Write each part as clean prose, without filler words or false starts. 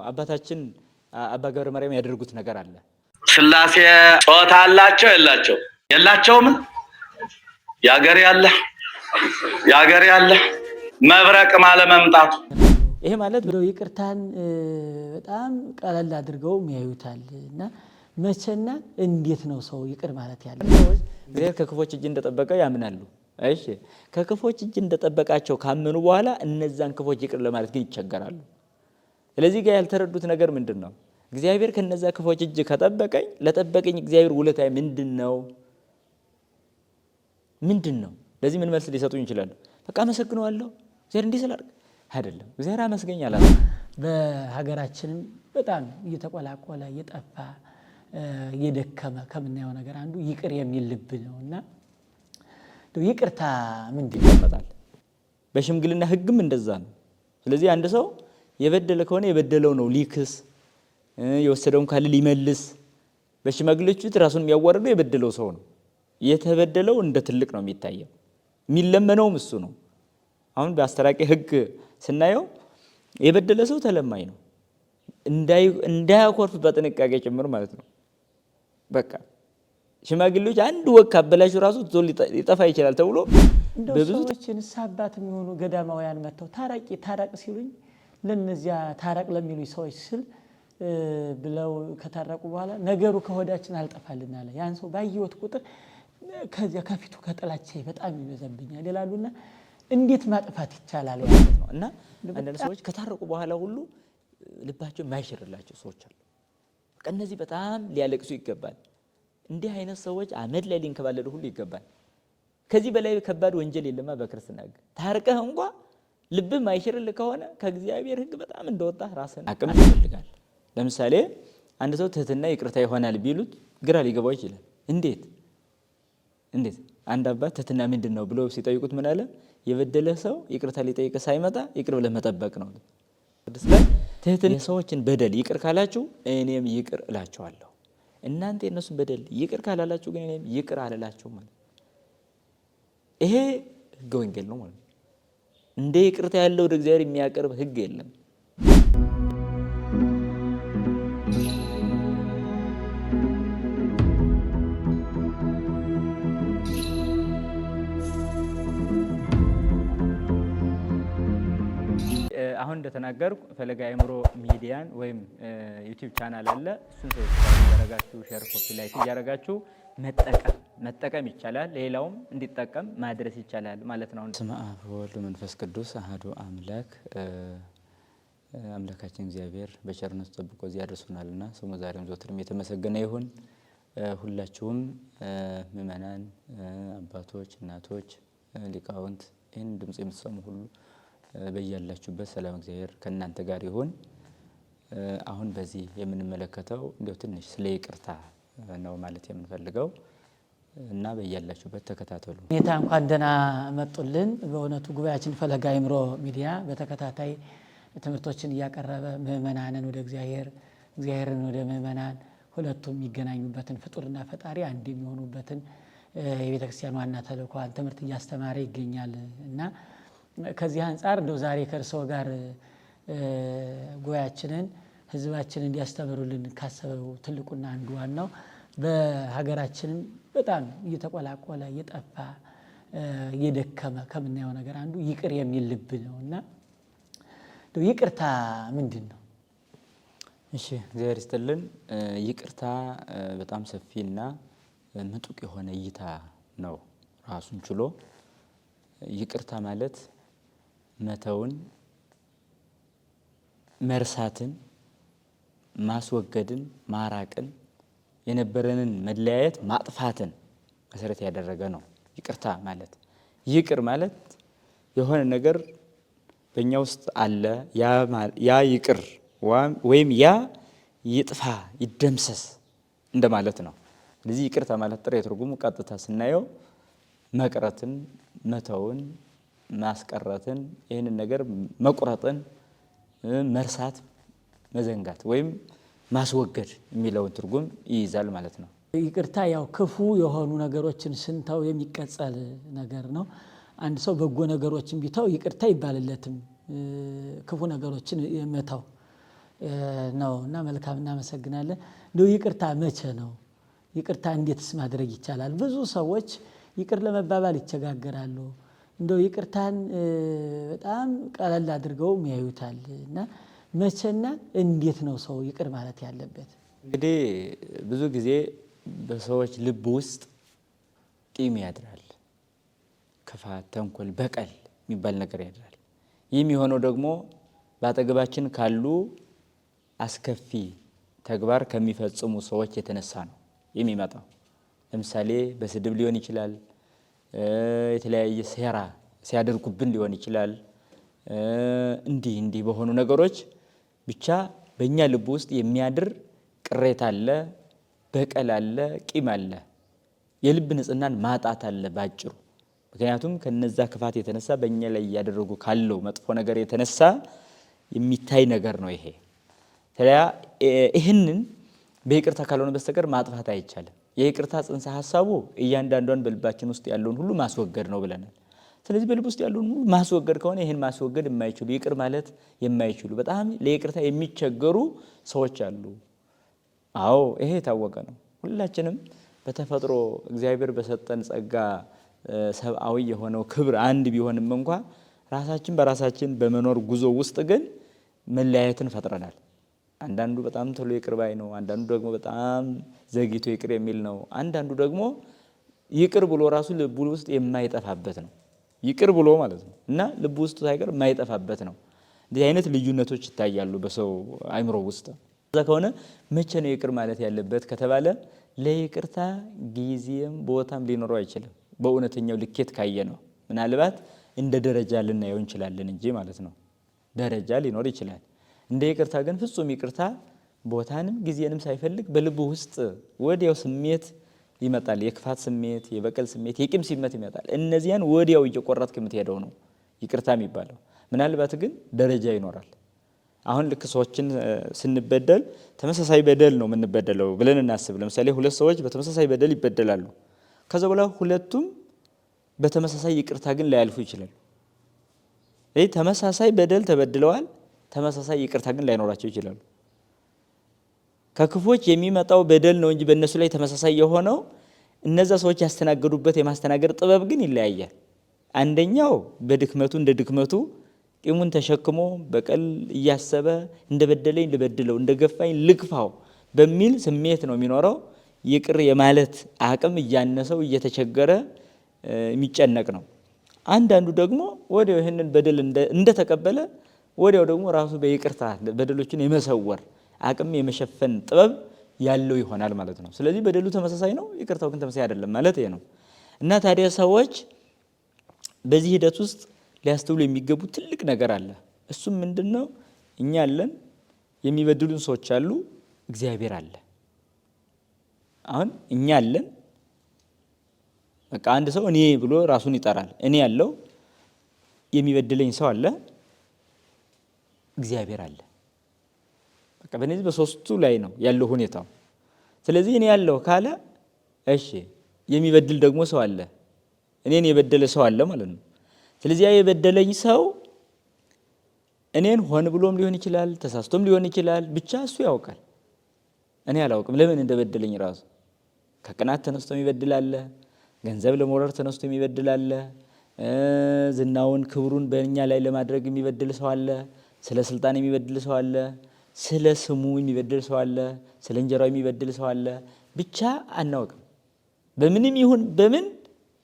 አባታችን አባ ገብረ ማርያም ያደርጉት ነገር አለ። ስላሴ ጾታ አላቸው የላቸውም? ያገር ያለ መብረቅ ማለመምጣቱ ይሄ ማለት ብለው ይቅርታን በጣም ቀለል አድርገው ያዩታል። እና መቼና እንዴት ነው ሰው ይቅር ማለት ያለው? እግዚአብሔር ከክፎች እጅ እንደጠበቀ ያምናሉ። እሺ ከክፎች እጅ እንደጠበቃቸው ካመኑ በኋላ እነዛን ክፎች ይቅር ለማለት ግን ይቸገራሉ። ስለዚህ ጋር ያልተረዱት ነገር ምንድነው? እግዚአብሔር ከነዛ ክፎች እጅ ከጠበቀኝ ለጠበቀኝ እግዚአብሔር ውለታዬ ምንድነው? ለዚህ ምን መልስ ሊሰጡኝ ይችላሉ? በቃ አመሰግነዋለሁ እግዚአብሔር እንዲህ ስላደረገ አይደለም። እግዚአብሔር አመስገኝ አላለም። በሀገራችንም በጣም እየተቆላቆለ እየጠፋ እየደከመ ከምናየው ነገር አንዱ ይቅር የሚል ልብ ነውና ይቅርታ ምንድን ይመጣል? በሽምግልና ሕግም እንደዛ ነው። ስለዚህ አንድ ሰው የበደለ ከሆነ የበደለው ነው ሊክስ፣ የወሰደውን ካለ ሊመልስ። በሽማግሌዎች ፊት ራሱን የሚያዋርደው የበደለው ሰው ነው። የተበደለው እንደ ትልቅ ነው የሚታየው፣ የሚለመነውም እሱ ነው። አሁን በአስተራቂ ሕግ ስናየው የበደለ ሰው ተለማኝ ነው፣ እንዳያኮርፍ በጥንቃቄ ጭምር ማለት ነው። በቃ ሽማግሌዎች አንድ ወቅ አበላሹ ራሱ ሊጠፋ ይችላል ተብሎ በብዙ ሰዎችን ሳባት የሚሆኑ ገዳማውያን መተው ታረቅ ሲሉኝ ለነዚያ ታረቅ ለሚሉኝ ሰዎች ስል ብለው ከታረቁ በኋላ ነገሩ ከሆዳችን አልጠፋልን አለ። ያን ሰው ባየሁት ቁጥር ከዚያ ከፊቱ ከጥላቻ በጣም ይበዛብኛል ይላሉና እንዴት ማጥፋት ይቻላል ማለት ነው። እና አንዳንድ ሰዎች ከታረቁ በኋላ ሁሉ ልባቸው የማይሽርላቸው ሰዎች አሉ። በቃ እነዚህ በጣም ሊያለቅሱ ይገባል። እንዲህ አይነት ሰዎች አመድ ላይ ሊንከባለሉ ሁሉ ይገባል። ከዚህ በላይ ከባድ ወንጀል የለማ በክርስትና ሕግ። ታርቀህ እንኳን ልብህ ማይሽርልህ ከሆነ ከእግዚአብሔር ሕግ በጣም እንደወጣ ራስን አቅም ይፈልጋል። ለምሳሌ አንድ ሰው ትህትና ይቅርታ ይሆናል ቢሉት ግራ ሊገባው ይችላል። እንዴት አንድ አባት ትህትና ምንድነው ብለው ሲጠይቁት ምን አለ? የበደለህ ሰው ይቅርታ ሊጠይቅ ሳይመጣ ይቅር ብለህ መጠበቅ ነው። ትህትና የሰዎችን በደል ይቅር ካላችሁ እኔም ይቅር እላችኋለሁ፣ እናንተ የነሱን በደል ይቅር ካላላችሁ ግን እኔም ይቅር አልላችሁም ማለት። ይሄ ሕገ ወንጌል ነው ማለት። እንደ ይቅርታ ያለው ወደ እግዚአብሔር የሚያቀርብ ሕግ የለም። አሁን እንደተናገርኩ ፈለገ አእምሮ ሚዲያን ወይም ዩቲዩብ ቻናል አለ። እሱን ሰብስክራይብ ያደረጋችሁ ሼር፣ ኮፒ፣ ላይክ እያደረጋችሁ መጠቀም ይቻላል። ሌላውም እንዲጠቀም ማድረስ ይቻላል ማለት ነው። በስመ አብ ወወልድ ወመንፈስ ቅዱስ አሐዱ አምላክ። አምላካችን እግዚአብሔር በቸርነቱ ጠብቆ እዚህ ያደርሱናልና ስሙ ዛሬም ዘወትርም የተመሰገነ ይሁን። ሁላችሁም ምእመናን፣ አባቶች፣ እናቶች፣ ሊቃውንት ይህን ድምጽ የምትሰሙ ሁሉ በያላችሁበት ሰላም እግዚአብሔር ከእናንተ ጋር ይሁን። አሁን በዚህ የምንመለከተው እንዲያው ትንሽ ስለ ይቅርታ ነው ማለት የምንፈልገው እና በያላችሁበት ተከታተሉ። ኔታ እንኳን ደህና መጡልን። በእውነቱ ጉባኤያችን ፈለገ አእምሮ ሚዲያ በተከታታይ ትምህርቶችን እያቀረበ ምእመናንን ወደ እግዚአብሔርን ወደ ምእመናን ሁለቱም የሚገናኙበትን ፍጡርና ፈጣሪ አንድ የሚሆኑበትን የቤተክርስቲያን ዋና ተልእኮዋን ትምህርት እያስተማረ ይገኛል እና ከዚህ አንጻር እንደው ዛሬ ከእርስዎ ጋር ጉባኤያችንን ሕዝባችንን እንዲያስተምሩልን ካሰበው ትልቁና አንዱ ዋናው በሀገራችንም በጣም እየተቆላቆለ እየጠፋ እየደከመ ከምናየው ነገር አንዱ ይቅር የሚል ልብ ነውና ይቅርታ ምንድን ነው? እሺ እግዚአብሔር ይስጥልን። ይቅርታ በጣም ሰፊና ምጡቅ የሆነ እይታ ነው ራሱን ችሎ። ይቅርታ ማለት መተውን፣ መርሳትን፣ ማስወገድን፣ ማራቅን፣ የነበረንን መለያየት ማጥፋትን መሰረት ያደረገ ነው ይቅርታ ማለት። ይቅር ማለት የሆነ ነገር በእኛ ውስጥ አለ፣ ያ ይቅር ወይም ያ ይጥፋ ይደምሰስ እንደማለት ነው። ስለዚህ ይቅርታ ማለት ጥሬ ትርጉሙ ቀጥታ ስናየው መቅረትን፣ መተውን፣ ማስቀረትን፣ ይህንን ነገር መቁረጥን፣ መርሳት፣ መዘንጋት ወይም ማስወገድ የሚለውን ትርጉም ይይዛል ማለት ነው። ይቅርታ ያው ክፉ የሆኑ ነገሮችን ስንተው የሚቀጸል ነገር ነው። አንድ ሰው በጎ ነገሮችን ቢተው ይቅርታ ይባልለትም ክፉ ነገሮችን መተው ነው እና መልካም እናመሰግናለን። እንደው ይቅርታ መቼ ነው? ይቅርታ እንዴትስ ማድረግ ይቻላል? ብዙ ሰዎች ይቅር ለመባባል ይቸጋገራሉ። እንደው ይቅርታን በጣም ቀለል አድርገው ያዩታል እና መቼና እንዴት ነው ሰው ይቅር ማለት ያለበት? እንግዲህ ብዙ ጊዜ በሰዎች ልብ ውስጥ ቂም ያድራል። ክፋት፣ ተንኮል፣ በቀል የሚባል ነገር ያድራል። ይህ የሚሆነው ደግሞ በአጠገባችን ካሉ አስከፊ ተግባር ከሚፈጽሙ ሰዎች የተነሳ ነው የሚመጣው። ለምሳሌ በስድብ ሊሆን ይችላል፣ የተለያየ ሴራ ሲያደርጉብን ሊሆን ይችላል። እንዲህ በሆኑ ነገሮች ብቻ በእኛ ልብ ውስጥ የሚያድር ቅሬታ አለ፣ በቀል አለ፣ ቂም አለ፣ የልብ ንጽህናን ማጣት አለ ባጭሩ። ምክንያቱም ከነዛ ክፋት የተነሳ በእኛ ላይ እያደረጉ ካለው መጥፎ ነገር የተነሳ የሚታይ ነገር ነው ይሄ። ታዲያ ይህንን በይቅርታ ካልሆነ በስተቀር ማጥፋት አይቻልም። የይቅርታ ጽንሰ ሀሳቡ እያንዳንዷን በልባችን ውስጥ ያለውን ሁሉ ማስወገድ ነው ብለናል። ስለዚህ በልብ ውስጥ ያለውን ሁሉ ማስወገድ ከሆነ ይህን ማስወገድ የማይችሉ ይቅር ማለት የማይችሉ በጣም ለይቅርታ የሚቸገሩ ሰዎች አሉ። አዎ ይሄ የታወቀ ነው። ሁላችንም በተፈጥሮ እግዚአብሔር በሰጠን ጸጋ ሰብአዊ የሆነው ክብር አንድ ቢሆንም እንኳ ራሳችን በራሳችን በመኖር ጉዞ ውስጥ ግን መለያየትን ፈጥረናል። አንዳንዱ በጣም ቶሎ ይቅር ባይ ነው። አንዳንዱ ደግሞ በጣም ዘግይቶ ይቅር የሚል ነው። አንዳንዱ ደግሞ ይቅር ብሎ ራሱ ልቡ ውስጥ የማይጠፋበት ነው። ይቅር ብሎ ማለት ነው እና ልቡ ውስጥ ሳይቀር የማይጠፋበት ነው። እንደዚህ አይነት ልዩነቶች ይታያሉ በሰው አእምሮ ውስጥ። እዛ ከሆነ መቼ ነው ይቅር ማለት ያለበት ከተባለ ለይቅርታ ጊዜም ቦታም ሊኖረው አይችልም። በእውነተኛው ልኬት ካየ ነው። ምናልባት እንደ ደረጃ ልናየው እንችላለን እንጂ ማለት ነው። ደረጃ ሊኖር ይችላል። እንደ ይቅርታ ግን ፍጹም ይቅርታ ቦታንም ጊዜንም ሳይፈልግ በልቡ ውስጥ ወዲያው ስሜት ይመጣል። የክፋት ስሜት፣ የበቀል ስሜት፣ የቂም ስሜት ይመጣል። እነዚያን ወዲያው እየቆረጥክ የምትሄደው ነው ይቅርታ የሚባለው። ምናልባት ግን ደረጃ ይኖራል። አሁን ልክ ሰዎችን ስንበደል ተመሳሳይ በደል ነው የምንበደለው ብለን እናስብ። ለምሳሌ ሁለት ሰዎች በተመሳሳይ በደል ይበደላሉ። ከዛ በኋላ ሁለቱም በተመሳሳይ ይቅርታ ግን ላያልፉ ይችላሉ። ይህ ተመሳሳይ በደል ተበድለዋል፣ ተመሳሳይ ይቅርታ ግን ላይኖራቸው ይችላሉ። ከክፎች የሚመጣው በደል ነው እንጂ በእነሱ ላይ ተመሳሳይ የሆነው እነዛ ሰዎች ያስተናገዱበት የማስተናገድ ጥበብ ግን ይለያያል። አንደኛው በድክመቱ እንደ ድክመቱ ቂሙን ተሸክሞ በቀል እያሰበ እንደ በደለኝ ልበድለው፣ እንደ ገፋኝ ልግፋው በሚል ስሜት ነው የሚኖረው። ይቅር የማለት አቅም እያነሰው እየተቸገረ የሚጨነቅ ነው። አንዳንዱ ደግሞ ወዲያው ይህንን በደል እንደተቀበለ ወዲያው ደግሞ ራሱ በይቅርታ በደሎችን የመሰወር አቅም የመሸፈን ጥበብ ያለው ይሆናል ማለት ነው። ስለዚህ በደሉ ተመሳሳይ ነው፣ ይቅርታው ግን ተመሳሳይ አይደለም ማለት ይሄ ነው። እና ታዲያ ሰዎች በዚህ ሂደት ውስጥ ሊያስተውሉ የሚገቡ ትልቅ ነገር አለ። እሱም ምንድን ነው? እኛ አለን፣ የሚበድሉን ሰዎች አሉ፣ እግዚአብሔር አለ። አሁን እኛ አለን፣ በቃ አንድ ሰው እኔ ብሎ ራሱን ይጠራል። እኔ ያለው የሚበድለኝ ሰው አለ፣ እግዚአብሔር አለ። በቃ በእነዚህ በሶስቱ ላይ ነው ያለው ሁኔታው። ስለዚህ እኔ ያለው ካለ እሺ፣ የሚበድል ደግሞ ሰው አለ፣ እኔን የበደለ ሰው አለ ማለት ነው። ስለዚህ ያ የበደለኝ ሰው እኔን ሆን ብሎም ሊሆን ይችላል፣ ተሳስቶም ሊሆን ይችላል፣ ብቻ እሱ ያውቃል። እኔ አላውቅም ለምን እንደበደለኝ ራሱ። ከቅናት ተነስቶ የሚበድል አለ፣ ገንዘብ ለመውረር ተነስቶ የሚበድል አለ፣ ዝናውን ክብሩን በእኛ ላይ ለማድረግ የሚበድል ሰው አለ፣ ስለ ስልጣን የሚበድል ሰው አለ፣ ስለ ስሙ የሚበድል ሰው አለ፣ ስለ እንጀራው የሚበድል ሰው አለ። ብቻ አናውቅም። በምንም ይሁን በምን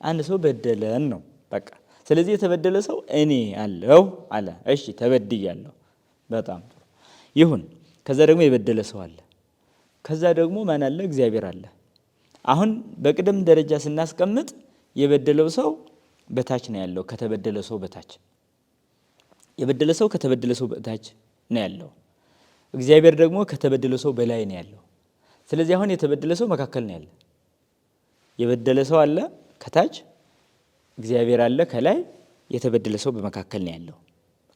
አንድ ሰው በደለን ነው በቃ። ስለዚህ የተበደለ ሰው እኔ አለው አለ። እሺ ተበድያለሁ፣ በጣም ጥሩ ይሁን። ከዛ ደግሞ የበደለ ሰው አለ። ከዛ ደግሞ ማን አለ? እግዚአብሔር አለ። አሁን በቅደም ደረጃ ስናስቀምጥ የበደለው ሰው በታች ነው ያለው፣ ከተበደለ ሰው በታች። የበደለ ሰው ከተበደለ ሰው በታች ነው ያለው። እግዚአብሔር ደግሞ ከተበደለ ሰው በላይ ነው ያለው። ስለዚህ አሁን የተበደለ ሰው መካከል ነው ያለው። የበደለ ሰው አለ ከታች፣ እግዚአብሔር አለ ከላይ፣ የተበደለ ሰው በመካከል ነው ያለው።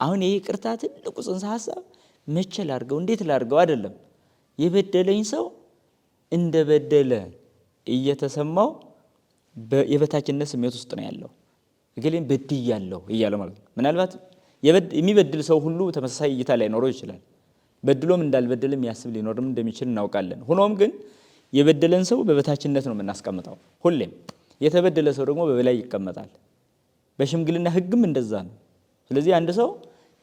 አሁን ይሄ ይቅርታ ትልቁ ጽንሰ ሐሳብ መቼ ላድርገው እንዴት ላድርገው አይደለም። የበደለኝ ሰው እንደ በደለ እየተሰማው የበታችነት ስሜት ውስጥ ነው ያለው። እገሌን በድያለሁ እያለ ማለት ነው። ምናልባት የሚበድል ሰው ሁሉ ተመሳሳይ እይታ ላይ ኖረው ይችላል። በድሎም እንዳልበደለ የሚያስብ ሊኖርም እንደሚችል እናውቃለን። ሆኖም ግን የበደለን ሰው በበታችነት ነው የምናስቀምጠው። ሁሌም የተበደለ ሰው ደግሞ በበላይ ይቀመጣል። በሽምግልና ሕግም እንደዛ ነው። ስለዚህ አንድ ሰው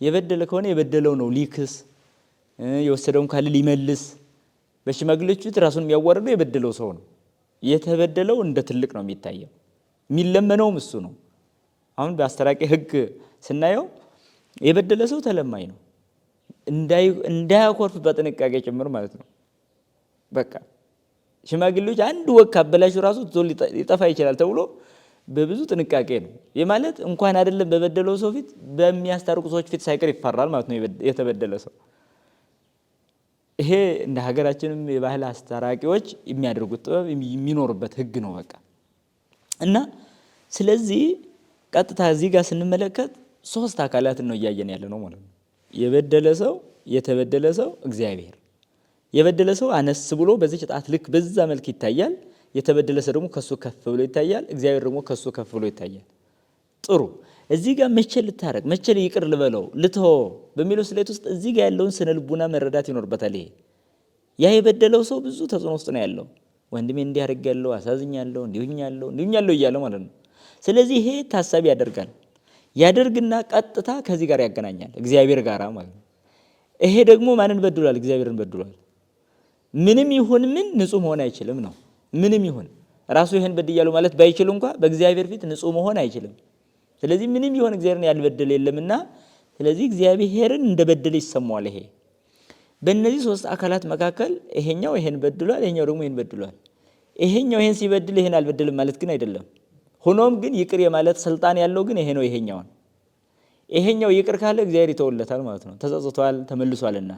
የበደለ ከሆነ የበደለው ነው ሊክስ፣ የወሰደውን ካለ ሊመልስ። በሽማግሌዎች ፊት ራሱን የሚያዋርደው የበደለው ሰው ነው። የተበደለው እንደ ትልቅ ነው የሚታየው፣ የሚለመነውም እሱ ነው። አሁን በአስተራቂ ሕግ ስናየው የበደለ ሰው ተለማኝ ነው፣ እንዳያኮርፍ በጥንቃቄ ጭምር ማለት ነው። በቃ ሽማግሌዎች አንድ ወግ ካበላሹ ራሱ ሊጠፋ ይችላል ተብሎ በብዙ ጥንቃቄ ነው። ይህ ማለት እንኳን አይደለም በበደለው ሰው ፊት በሚያስታርቁ ሰዎች ፊት ሳይቀር ይፈራል ማለት ነው የተበደለ ሰው። ይሄ እንደ ሀገራችንም የባህል አስታራቂዎች የሚያደርጉት ጥበብ የሚኖርበት ሕግ ነው በቃ። እና ስለዚህ ቀጥታ እዚህ ጋር ስንመለከት ሶስት አካላትን ነው እያየን ያለ ነው ማለት ነው። የበደለ ሰው፣ የተበደለ ሰው፣ እግዚአብሔር። የበደለ ሰው አነስ ብሎ በዚህ ጣት ልክ በዛ መልክ ይታያል። የተበደለ ሰው ደግሞ ከሱ ከፍ ብሎ ይታያል። እግዚአብሔር ደግሞ ከሱ ከፍ ብሎ ይታያል። ጥሩ። እዚህ ጋር መቼ ልታረቅ፣ መቼ ይቅር ልበለው፣ ልተወው በሚለው ስሌት ውስጥ እዚህ ጋር ያለውን ስነ ልቡና መረዳት ይኖርበታል። ይሄ ያ የበደለው ሰው ብዙ ተጽዕኖ ውስጥ ነው ያለው። ወንድሜ እንዲያደርጋለሁ፣ አሳዝኛለሁ፣ እንዲሁኛለሁ እያለ ማለት ነው። ስለዚህ ይሄ ታሳቢ ያደርግና ቀጥታ ከዚህ ጋር ያገናኛል እግዚአብሔር ጋር ማለት ነው። ይሄ ደግሞ ማንን በድሏል? እግዚአብሔርን በድሏል። ምንም ይሁን ምን ንጹህ መሆን አይችልም ነው። ምንም ይሁን ራሱ ይሄን በድያለሁ ማለት ባይችል እንኳ በእግዚአብሔር ፊት ንጹህ መሆን አይችልም። ስለዚህ ምንም ይሁን እግዚአብሔርን ያልበደለ የለምና ስለዚህ እግዚአብሔርን እንደበደለ ይሰማዋል። ይሄ በእነዚህ ሶስት አካላት መካከል ይሄኛው ይሄን በድሏል፣ ይሄኛው ደግሞ ይሄን በድሏል። ይሄኛው ይሄን ሲበድል ይሄን አልበደልም ማለት ግን አይደለም። ሆኖም ግን ይቅር የማለት ስልጣን ያለው ግን ይሄ ነው። ይሄኛው ይቅር ካለ እግዚአብሔር ይተውለታል ማለት ነው። ተጸጽቷል፣ ተመልሷልና።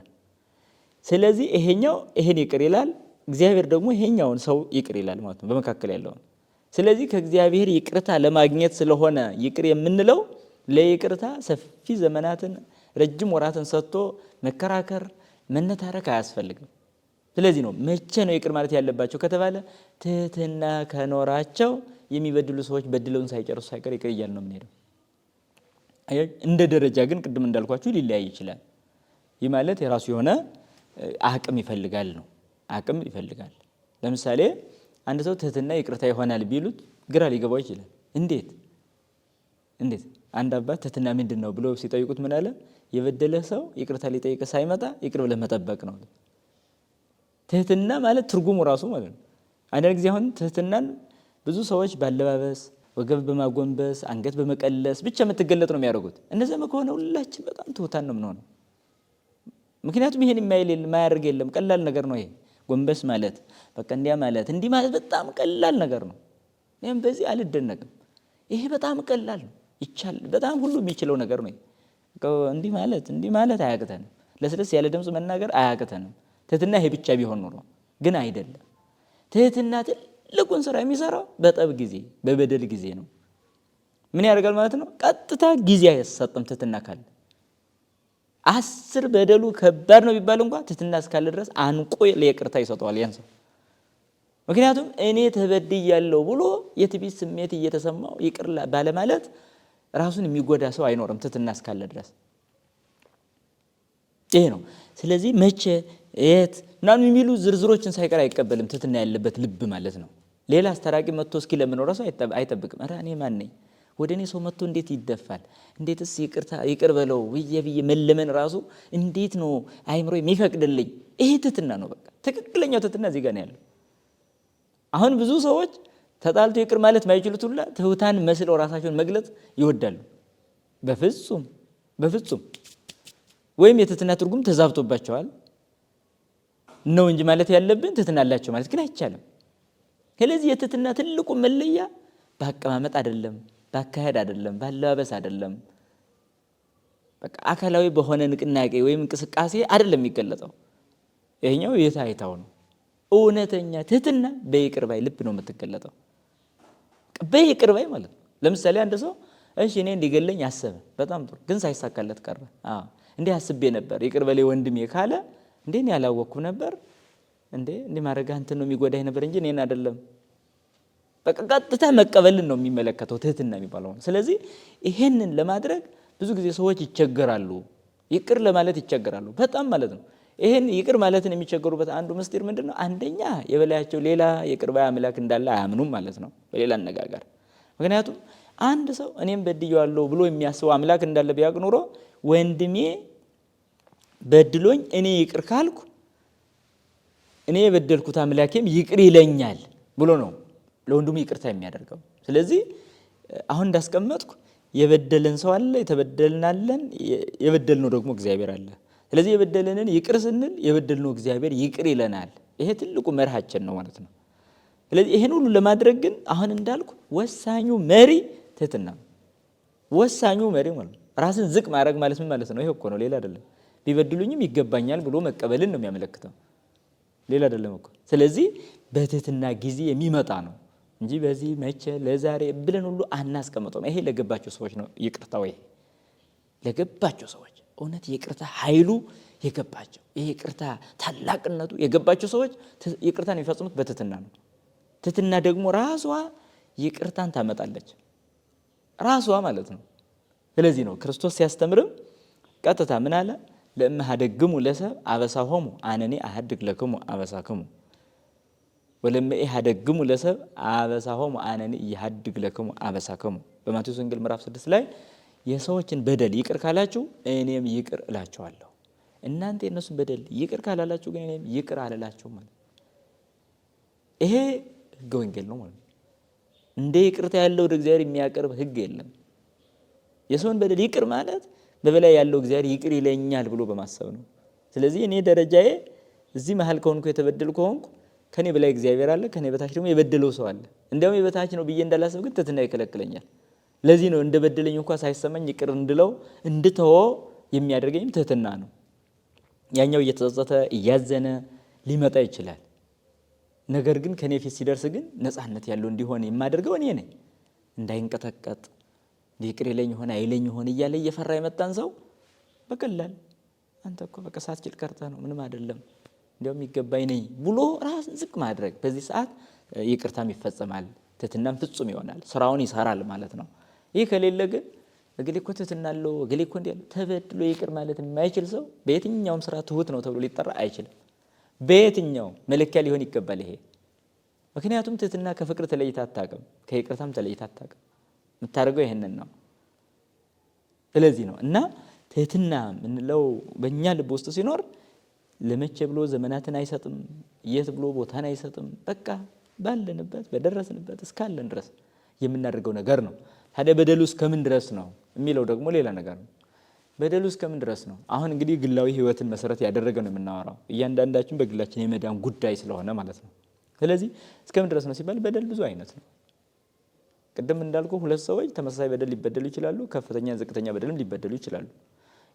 ስለዚህ ይሄኛው ይሄን ይቅር ይላል፣ እግዚአብሔር ደግሞ ይሄኛውን ሰው ይቅር ይላል ማለት ነው በመካከል ያለውን። ስለዚህ ከእግዚአብሔር ይቅርታ ለማግኘት ስለሆነ ይቅር የምንለው ለይቅርታ ሰፊ ዘመናትን ረጅም ወራትን ሰጥቶ መከራከር መነታረክ አያስፈልግም። ስለዚህ ነው መቼ ነው ይቅር ማለት ያለባቸው ከተባለ ትህትና ከኖራቸው የሚበድሉ ሰዎች በድለውን ሳይጨርሱ ሳይቀር ይቅር እያሉ ነው የምንሄደው። እንደ ደረጃ ግን ቅድም እንዳልኳችሁ ሊለያይ ይችላል። ይህ ማለት የራሱ የሆነ አቅም ይፈልጋል ነው። አቅም ይፈልጋል። ለምሳሌ አንድ ሰው ትህትና ይቅርታ ይሆናል ቢሉት ግራ ሊገባው ይችላል። እንዴት አንድ አባት ትህትና ምንድን ነው ብለው ሲጠይቁት ምን አለ? የበደለ ሰው ይቅርታ ሊጠይቅ ሳይመጣ ይቅር ብለህ መጠበቅ ነው። ትህትና ማለት ትርጉሙ ራሱ ማለት ነው። አንዳንድ ጊዜ አሁን ትህትናን ብዙ ሰዎች ባለባበስ፣ ወገብ በማጎንበስ፣ አንገት በመቀለስ ብቻ የምትገለጥ ነው የሚያደርጉት። እነዚያ ከሆነ ሁላችን በጣም ትሁታን ነው የምንሆነው። ምክንያቱም ይሄን የማያደርግ የለም። ቀላል ነገር ነው ይሄ። ጎንበስ ማለት በቃ እንዲህ ማለት በጣም ቀላል ነገር ነው። እኔም በዚህ አልደነቅም። ይሄ በጣም ቀላል ነው፣ ይቻል በጣም ሁሉ የሚችለው ነገር ነው። እንዲህ ማለት አያቅተንም። ለስለስ ያለ ድምፅ መናገር አያቅተንም። ትህትና ይሄ ብቻ ቢሆን ኖሮ ግን አይደለም። ትህትና ትልቁን ስራ የሚሰራው በጠብ ጊዜ በበደል ጊዜ ነው። ምን ያደርጋል ማለት ነው? ቀጥታ ጊዜ አይሰጥም። ትህትና ካለ 10 በደሉ ከባድ ነው ቢባል እንኳን ትህትና እስካለ ድረስ አንቆ ለይቅርታ ይሰጠዋል ያን ሰው። ምክንያቱም እኔ ተበድያለሁ ብሎ የትዕቢት ስሜት እየተሰማው ይቅር ባለማለት ራሱን የሚጎዳ ሰው አይኖርም ትህትና እስካለ ድረስ። ይሄ ነው። ስለዚህ መቼ የት ምናምን የሚሉ ዝርዝሮችን ሳይቀር አይቀበልም ትህትና ያለበት ልብ ማለት ነው። ሌላ አስተራቂ መጥቶ እስኪ ለምኖር ሰው አይጠብቅም። ኧረ እኔ ማን ነኝ? ወደ እኔ ሰው መጥቶ እንዴት ይደፋል? እንዴትስ ይቅር በለው ብዬ መለመን ራሱ እንዴት ነው አይምሮ የሚፈቅድልኝ? ይሄ ትህትና ነው። በቃ ትክክለኛው ትህትና እዚህ ጋር ነው ያለው። አሁን ብዙ ሰዎች ተጣልቶ ይቅር ማለት ማይችሉት ሁላ ትሁታን መስለው ራሳቸውን መግለጽ ይወዳሉ። በፍጹም ወይም የትህትና ትርጉም ተዛብቶባቸዋል ነው እንጂ ማለት ያለብን ትህትና አላቸው ማለት ግን አይቻልም። ስለዚህ የትህትና ትልቁ መለያ በአቀማመጥ አይደለም፣ በአካሄድ አይደለም፣ ባለባበስ አይደለም፣ በቃ አካላዊ በሆነ ንቅናቄ ወይም እንቅስቃሴ አይደለም የሚገለጸው። ይሄኛው የታይታው ነው። እውነተኛ ትህትና በይቅር ባይ ልብ ነው የምትገለጠው። በይቅር ባይ ማለት ነው። ለምሳሌ አንድ ሰው እሺ እኔ እንዲገለኝ አሰበ፣ በጣም ጥሩ፣ ግን ሳይሳካለት ቀረ። እንዴ አስቤ ነበር ይቅር በለኝ ወንድሜ ካለ እንዴ እኔ ያላወቅኩ ነበር እንዴ ማድረግ አንተን ነው የሚጎዳኝ ነበር እንጂ እኔን አይደለም። በቃ ቀጥታ መቀበልን ነው የሚመለከተው ትህትና የሚባለው። ስለዚህ ይሄንን ለማድረግ ብዙ ጊዜ ሰዎች ይቸገራሉ፣ ይቅር ለማለት ይቸገራሉ በጣም ማለት ነው። ይሄን ይቅር ማለትን የሚቸገሩበት አንዱ ምስጢር ምንድነው? አንደኛ የበላያቸው ሌላ ይቅር ባይ አምላክ እንዳለ አያምኑም ማለት ነው በሌላ አነጋገር። ምክንያቱም አንድ ሰው እኔም በድዬዋለሁ ብሎ የሚያስበው አምላክ እንዳለ ቢያውቅ ኖሮ ወንድሜ በድሎኝ እኔ ይቅር ካልኩ እኔ የበደልኩት አምላኬም ይቅር ይለኛል ብሎ ነው ለወንድሙ ይቅርታ የሚያደርገው። ስለዚህ አሁን እንዳስቀመጥኩ የበደለን ሰው አለ፣ የተበደልናለን፣ የበደልነው ደግሞ እግዚአብሔር አለ። ስለዚህ የበደለንን ይቅር ስንል የበደልነው እግዚአብሔር ይቅር ይለናል። ይሄ ትልቁ መርሃችን ነው ማለት ነው። ስለዚህ ይሄን ሁሉ ለማድረግ ግን አሁን እንዳልኩ ወሳኙ መሪ ትህትና ነው። ወሳኙ መሪ ማለት ነው። ራስን ዝቅ ማድረግ ማለት ምን ማለት ነው? ይሄ እኮ ነው፣ ሌላ አይደለም። ቢበድሉኝም ይገባኛል ብሎ መቀበልን ነው የሚያመለክተው፣ ሌላ አይደለም እኮ። ስለዚህ በትህትና ጊዜ የሚመጣ ነው እንጂ በዚህ መቼ ለዛሬ ብለን ሁሉ አናስቀምጠውም። ይሄ ለገባቸው ሰዎች ነው ይቅርታው። ይሄ ለገባቸው ሰዎች እውነት ይቅርታ ኃይሉ የገባቸው፣ ይሄ ይቅርታ ታላቅነቱ የገባቸው ሰዎች ይቅርታን የሚፈጽሙት በትህትና ነው። ትህትና ደግሞ ራሷ ይቅርታን ታመጣለች፣ ራሷ ማለት ነው። ስለዚህ ነው ክርስቶስ ሲያስተምርም ቀጥታ ምን አለ? ለእመ ሀደግሙ ለሰብ አበሳሆሙ አነኔ አሀድግ ለክሙ አበሳክሙ ወለእመ ኢሀደግሙ ለሰብ አበሳሆሙ አነኔ ኢሀድግ ለክሙ አበሳክሙ። በማቴዎስ ወንጌል ምዕራፍ 6 ላይ የሰዎችን በደል ይቅር ካላችሁ እኔም ይቅር እላችኋለሁ፣ እናንተ የእነሱን በደል ይቅር ካላላችሁ ግን እኔም ይቅር አልላችሁም ማለት። ይሄ ህገ ወንጌል ነው ማለት ነው። እንደ ይቅርታ ያለው ወደ እግዚአብሔር የሚያቀርብ ህግ የለም። የሰውን በደል ይቅር ማለት በበላይ ያለው እግዚአብሔር ይቅር ይለኛል ብሎ በማሰብ ነው። ስለዚህ እኔ ደረጃዬ እዚህ መሀል ከሆንኩ የተበደልኩ ከሆንኩ ከኔ በላይ እግዚአብሔር አለ፣ ከኔ በታች ደግሞ የበደለው ሰው አለ። እንዲያውም የበታች ነው ብዬ እንዳላሰብ ግን ትህትና ይከለክለኛል። ለዚህ ነው እንደ በደለኝ እንኳን ሳይሰማኝ ይቅር እንድለው እንድተወው የሚያደርገኝም ትህትና ነው። ያኛው እየተጸጸተ እያዘነ ሊመጣ ይችላል። ነገር ግን ከኔ ፊት ሲደርስ ግን ነፃነት ያለው እንዲሆን የማደርገው እኔ ነኝ። እንዳይንቀጠቀጥ ይቅር ይለኝ ሆነ አይለኝ ሆነ እያለ እየፈራ የመጣን ሰው በቀላል አንተ እኮ በቃ ሳትችል ቀርተህ ነው ምንም አይደለም እንዲያውም ይገባኝ ነኝ ብሎ ራስን ዝቅ ማድረግ፣ በዚህ ሰዓት ይቅርታም ይፈጸማል፣ ትህትናም ፍጹም ይሆናል፣ ስራውን ይሰራል ማለት ነው። ይህ ከሌለ ግን እገሌ እኮ ትህትና አለው እገሌ እኮ እንዲህ ያለው ተበድሎ ይቅር ማለት የማይችል ሰው በየትኛውም ስራ ትሁት ነው ተብሎ ሊጠራ አይችልም። በየትኛው መለኪያ ሊሆን ይገባል ይሄ። ምክንያቱም ትህትና ከፍቅር ተለይታ አታውቅም፣ ከይቅርታም ተለይታ አታውቅም። የምታደርገው ይሄንን ነው። ስለዚህ ነው እና ትህትና የምንለው በእኛ ልብ ውስጥ ሲኖር ለመቼ ብሎ ዘመናትን አይሰጥም፣ የት ብሎ ቦታን አይሰጥም። በቃ ባለንበት በደረስንበት እስካለን ድረስ የምናደርገው ነገር ነው። ታዲያ በደሉ እስከምን ድረስ ነው የሚለው ደግሞ ሌላ ነገር ነው። በደሉ እስከምን ድረስ ነው? አሁን እንግዲህ ግላዊ ህይወትን መሰረት ያደረገ ነው የምናወራው፣ እያንዳንዳችን በግላችን የመዳን ጉዳይ ስለሆነ ማለት ነው። ስለዚህ እስከምን ድረስ ነው ሲባል በደል ብዙ አይነት ነው። ቅድም እንዳልኩ ሁለት ሰዎች ተመሳሳይ በደል ሊበደሉ ይችላሉ፣ ከፍተኛ ዝቅተኛ በደልም ሊበደሉ ይችላሉ።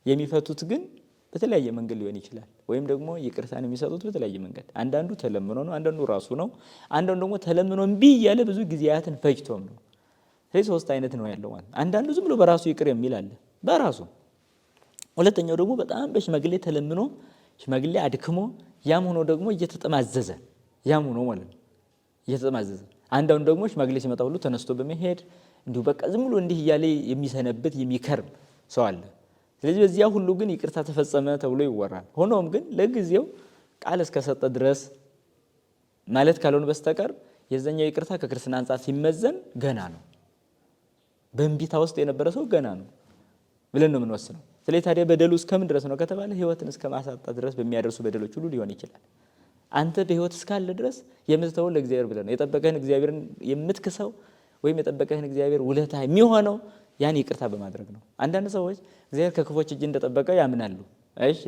የሚፈቱት ግን በተለያየ መንገድ ሊሆን ይችላል። ወይም ደግሞ ይቅርታን የሚሰጡት በተለያየ መንገድ፣ አንዳንዱ ተለምኖ ነው፣ አንዳንዱ ራሱ ነው፣ አንዳንዱ ደግሞ ተለምኖ እምቢ እያለ ብዙ ጊዜያትን ፈጅቶም ነው። ስለዚህ ሶስት አይነት ነው ያለው ማለት። አንዳንዱ ዝም ብሎ በራሱ ይቅር የሚል አለ በራሱ። ሁለተኛው ደግሞ በጣም በሽማግሌ ተለምኖ ሽማግሌ አድክሞ ያም ሆኖ ደግሞ እየተጠማዘዘ ያም ሆኖ ማለት ነው እየተጠማዘዘ። አንዳንዱ ደግሞ ሽማግሌ ሲመጣ ሁሉ ተነስቶ በመሄድ እንዲሁ በቃ ዝም ብሎ እንዲህ እያለ የሚሰነብት የሚከርም ሰው አለ። ስለዚህ በዚያ ሁሉ ግን ይቅርታ ተፈጸመ ተብሎ ይወራል። ሆኖም ግን ለጊዜው ቃል እስከሰጠ ድረስ ማለት ካልሆነ በስተቀር የዛኛው ይቅርታ ከክርስትና አንጻር ሲመዘን ገና ነው። በእንቢታ ውስጥ የነበረ ሰው ገና ነው ብለን ነው የምንወስነው። ስለዚህ ታዲያ በደሉ እስከምን ድረስ ነው ከተባለ ህይወትን እስከ ማሳጣት ድረስ በሚያደርሱ በደሎች ሁሉ ሊሆን ይችላል። አንተ በህይወት እስካለ ድረስ የምትተው ለእግዚአብሔር ብለህ ነው። የጠበቀህን እግዚአብሔርን የምትክሰው ወይም የጠበቀህን እግዚአብሔር ውለታ የሚሆነው ያን ይቅርታ በማድረግ ነው። አንዳንድ ሰዎች እግዚአብሔር ከክፎች እጅ እንደጠበቀ ያምናሉ። እሺ፣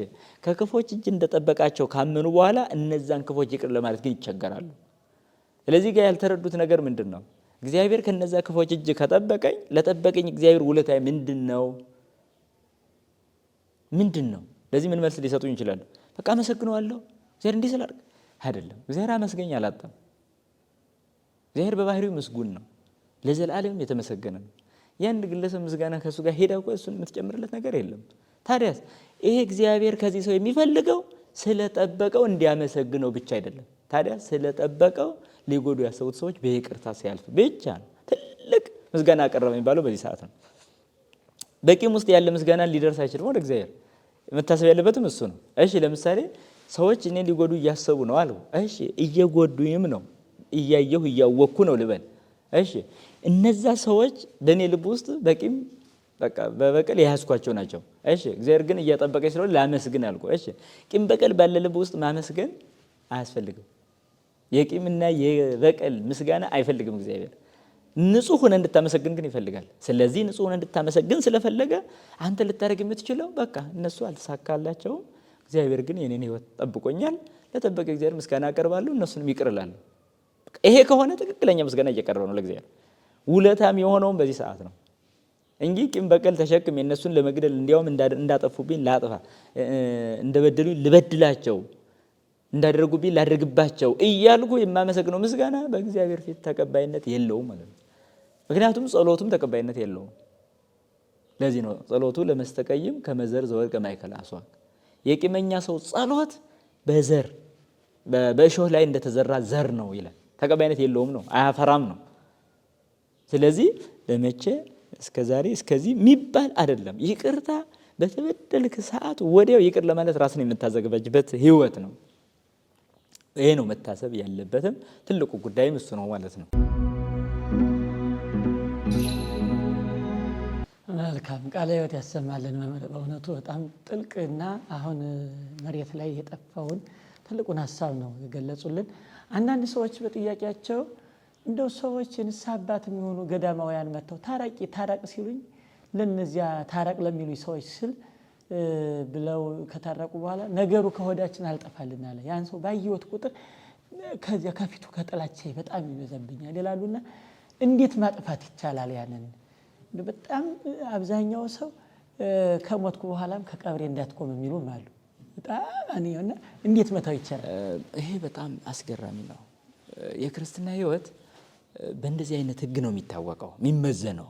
ከክፎች እጅ እንደጠበቃቸው ካመኑ በኋላ እነዛን ክፎች ይቅር ለማለት ግን ይቸገራሉ። ስለዚህ ጋር ያልተረዱት ነገር ምንድን ነው? እግዚአብሔር ከነዛ ክፎች እጅ ከጠበቀኝ ለጠበቀኝ እግዚአብሔር ውለታ ምንድን ነው? ለዚህ ምን መልስ ሊሰጡኝ ይችላሉ? በቃ አመሰግነዋለሁ እግዚአብሔር እንዲህ ስላደረገ አይደለም። እግዚአብሔር አመስገኝ አላጣም። እግዚአብሔር በባህሪው ምስጉን ነው፣ ለዘላለም የተመሰገነ ነው። የአንድ ግለሰብ ምስጋና ከእሱ ጋር ሄዳ እኮ እሱን የምትጨምርለት ነገር የለም። ታዲያስ ይሄ እግዚአብሔር ከዚህ ሰው የሚፈልገው ስለጠበቀው እንዲያመሰግነው ብቻ አይደለም። ታዲያ ስለጠበቀው ሊጎዱ ያሰቡት ሰዎች በይቅርታ ሲያልፍ ብቻ ነው ትልቅ ምስጋና አቀረበ የሚባለው በዚህ ሰዓት ነው። በቂም ውስጥ ያለ ምስጋና ሊደርስ አይችልም ወደ እግዚአብሔር። መታሰብ ያለበትም እሱ ነው። እሺ ለምሳሌ ሰዎች እኔን ሊጎዱ እያሰቡ ነው አሉ። እሺ እየጎዱኝም ነው እያየሁ እያወቅኩ ነው ልበል። እሺ እነዛ ሰዎች በእኔ ልብ ውስጥ በቂም በቃ በበቀል የያዝኳቸው ናቸው። እሺ እግዚአብሔር ግን እያጠበቀኝ ስለሆነ ላመስግን አልኩ። እሺ ቂም በቀል ባለ ልብ ውስጥ ማመስገን አያስፈልግም። የቂምና የበቀል ምስጋና አይፈልግም እግዚአብሔር። ንጹህ ሆነ እንድታመሰግን ግን ይፈልጋል። ስለዚህ ንጹህ ሆነ እንድታመሰግን ስለፈለገ አንተ ልታደርግ የምትችለው በቃ እነሱ አልተሳካላቸውም፣ እግዚአብሔር ግን የኔን ሕይወት ጠብቆኛል፣ ለጠበቀ እግዚአብሔር ምስጋና አቀርባለሁ፣ እነሱንም ይቅር እላለሁ። ይሄ ከሆነ ትክክለኛ ምስጋና እየቀረበ ነው ለእግዚአብሔር። ውለታም የሆነውም በዚህ ሰዓት ነው እንጂ ቂም በቀል ተሸክም የእነሱን ለመግደል እንዲያውም እንዳጠፉብኝ ላጥፋ፣ እንደበደሉኝ ልበድላቸው፣ እንዳደረጉብኝ ላደርግባቸው እያልኩ የማመሰግነው ምስጋና በእግዚአብሔር ፊት ተቀባይነት የለውም ማለት ነው። ምክንያቱም ጸሎቱም ተቀባይነት የለውም። ለዚህ ነው ጸሎቱ ለመስተቀይም ከመዘር ዘወርቅ ማእከለ አስዋክ፣ የቂመኛ ሰው ጸሎት በዘር በእሾህ ላይ እንደተዘራ ዘር ነው ይላል። ተቀባይነት የለውም ነው፣ አያፈራም ነው። ስለዚህ ለመቼ እስከዛሬ እስከዚህ የሚባል አይደለም። ይቅርታ በተበደልክ ሰዓት ወዲያው ይቅር ለማለት ራስን የምታዘጋጅበት ህይወት ነው። ይሄ ነው መታሰብ ያለበትም ትልቁ ጉዳይም እሱ ነው ማለት ነው። መልካም ቃለ ሕይወት ያሰማልን መምህር። በእውነቱ በጣም ጥልቅና አሁን መሬት ላይ የጠፋውን ትልቁን ሀሳብ ነው የገለጹልን። አንዳንድ ሰዎች በጥያቄያቸው እንደው ሰዎች የንስሐ አባት የሚሆኑ ገዳማውያን መጥተው ታረቅ ሲሉኝ ለነዚያ ታረቅ ለሚሉኝ ሰዎች ስል ብለው ከታረቁ በኋላ ነገሩ ከሆዳችን አልጠፋልን አለ። ያን ሰው ባየሁት ቁጥር ከዚያ ከፊቱ ከጥላቻ በጣም ይበዛብኛል ይላሉና እንዴት ማጥፋት ይቻላል? ያንን በጣም አብዛኛው ሰው ከሞትኩ በኋላም ከቀብሬ እንዳትቆም የሚሉም አሉ። በጣም አንየውና እንዴት መታው ይቻላል? ይሄ በጣም አስገራሚ ነው። የክርስትና ህይወት በእንደዚህ አይነት ህግ ነው የሚታወቀው የሚመዘነው።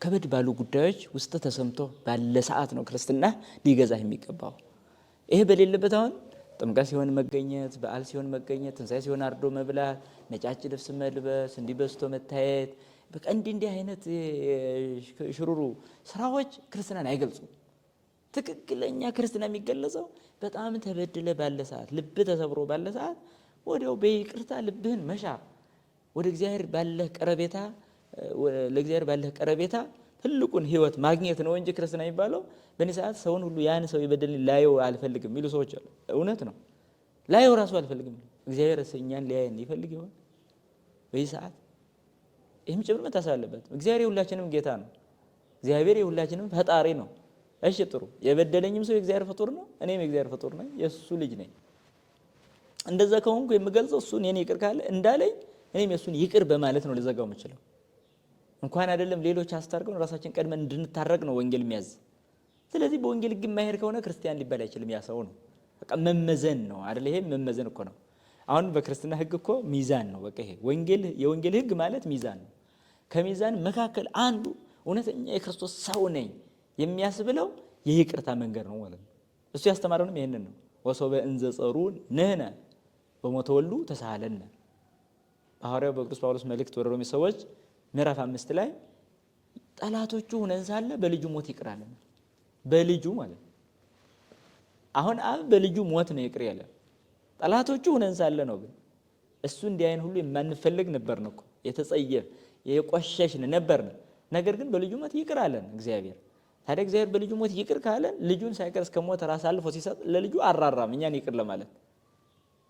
ከበድ ባሉ ጉዳዮች ውስጥ ተሰምቶ ባለ ሰዓት ነው ክርስትና ሊገዛህ የሚገባው። ይሄ በሌለበት አሁን ጥምቀት ሲሆን መገኘት፣ በዓል ሲሆን መገኘት፣ ትንሣኤ ሲሆን አርዶ መብላት፣ ነጫጭ ልብስ መልበስ፣ እንዲህ በስቶ መታየት፣ በቃ እንዲህ አይነት ሽሩሩ ስራዎች ክርስትናን አይገልጹም። ትክክለኛ ክርስትና የሚገለጸው በጣም ተበድለ ባለ ሰዓት፣ ልብ ተሰብሮ ባለ ሰዓት ወዲያው በይቅርታ ልብህን መሻር፣ ወደ እግዚአብሔር ባለህ ቀረቤታ ለእግዚአብሔር ባለህ ቀረቤታ ትልቁን ህይወት ማግኘት ነው እንጂ ክርስትና የሚባለው በእኔ ሰዓት ሰውን ሁሉ ያን ሰው የበደልን ላየው አልፈልግም የሚሉ ሰዎች አሉ። እውነት ነው፣ ላየው ራሱ አልፈልግም። እግዚአብሔር እኛን ሊያየን ይፈልግ ይሆን በዚህ ሰዓት? ይህም ጭምር መታሰብ አለበት። እግዚአብሔር የሁላችንም ጌታ ነው። እግዚአብሔር የሁላችንም ፈጣሪ ነው። እሺ ጥሩ፣ የበደለኝም ሰው የእግዚአብሔር ፍጡር ነው፣ እኔም የእግዚአብሔር ፍጡር ነኝ፣ የእሱ ልጅ ነኝ። እንደዛ ከሆንኩ የምገልጸው እሱን የኔ ይቅር ካለ እንዳለኝ እኔም የእሱን ይቅር በማለት ነው ልዘጋው የምችለው። እንኳን አይደለም ሌሎች አስታርቀን ራሳችን ቀድመን እንድንታረቅ ነው ወንጌል የሚያዝ። ስለዚህ በወንጌል ህግ የማይሄድ ከሆነ ክርስቲያን ሊባል አይችልም። ያ ሰው ነው በቃ መመዘን ነው አይደል? ይሄ መመዘን እኮ ነው። አሁን በክርስትና ህግ እኮ ሚዛን ነው። በቃ ይሄ የወንጌል ህግ ማለት ሚዛን ነው። ከሚዛን መካከል አንዱ እውነተኛ የክርስቶስ ሰው ነኝ የሚያስብለው የይቅርታ መንገድ ነው ማለት ነው። እሱ ያስተማረንም ይሄንን ነው። ወሶበ እንዘ ጸሩን ንሕነ በሞተ ወሉ ተሳሃለነ። ሐዋርያው በቅዱስ ጳውሎስ መልእክት ወደ ሮሜ ሰዎች ምዕራፍ 5 ላይ ጠላቶቹ ሆነን ሳለ በልጁ ሞት ይቅር አለን። በልጁ ማለት አሁን አብ በልጁ ሞት ነው ይቅር ያለ። ጠላቶቹ ሆነን ሳለ ነው ግን እሱ እንዲያይን ሁሉ የማንፈልግ ነበርን እኮ የተጸየፍ የቆሸሽን ነበርን። ነገር ግን በልጁ ሞት ይቅር አለን እግዚአብሔር። ታዲያ እግዚአብሔር በልጁ ሞት ይቅር ካለን ልጁን ሳይቀር እስከ ሞት ራስ አልፎ ሲሰጥ ለልጁ አራራም እኛን ይቅር ለማለት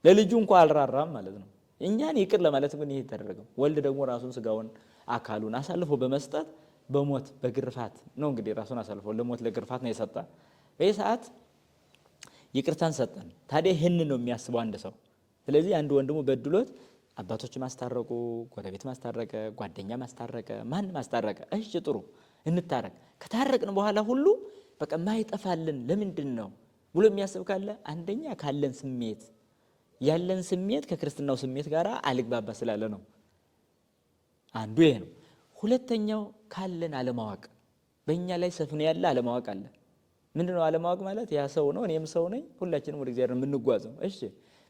ለልጁ እንኳን አልራራም ማለት ነው። እኛን ይቅር ለማለት ግን ይሄ ተደረገው። ወልድ ደግሞ ራሱን ስጋውን አካሉን አሳልፎ በመስጠት በሞት በግርፋት ነው እንግዲህ ራሱን አሳልፎ ለሞት ለግርፋት ነው የሰጠ። በዚህ ሰዓት ይቅርታን ሰጠን። ታዲያ ይህን ነው የሚያስበው አንድ ሰው። ስለዚህ አንድ ወንድሙ በድሎት አባቶች ማስታረቁ፣ ጎረቤት ማስታረቀ፣ ጓደኛ ማስታረቀ፣ ማን ማስታረቀ፣ እሺ ጥሩ እንታረቅ። ከታረቅን በኋላ ሁሉ በቃ ማይጠፋልን ለምንድን ነው ብሎ የሚያስብ ካለ አንደኛ ካለን ስሜት ያለን ስሜት ከክርስትናው ስሜት ጋር አልግባባ ስላለ ነው። አንዱ ይሄ ነው። ሁለተኛው ካለን አለማወቅ፣ በእኛ ላይ ሰፍኖ ያለ አለማወቅ አለ። ምንድነው አለማወቅ ማለት? ያ ሰው ነው እኔም ሰው ነኝ፣ ሁላችንም ወደ እግዚአብሔር የምንጓዘው። እሺ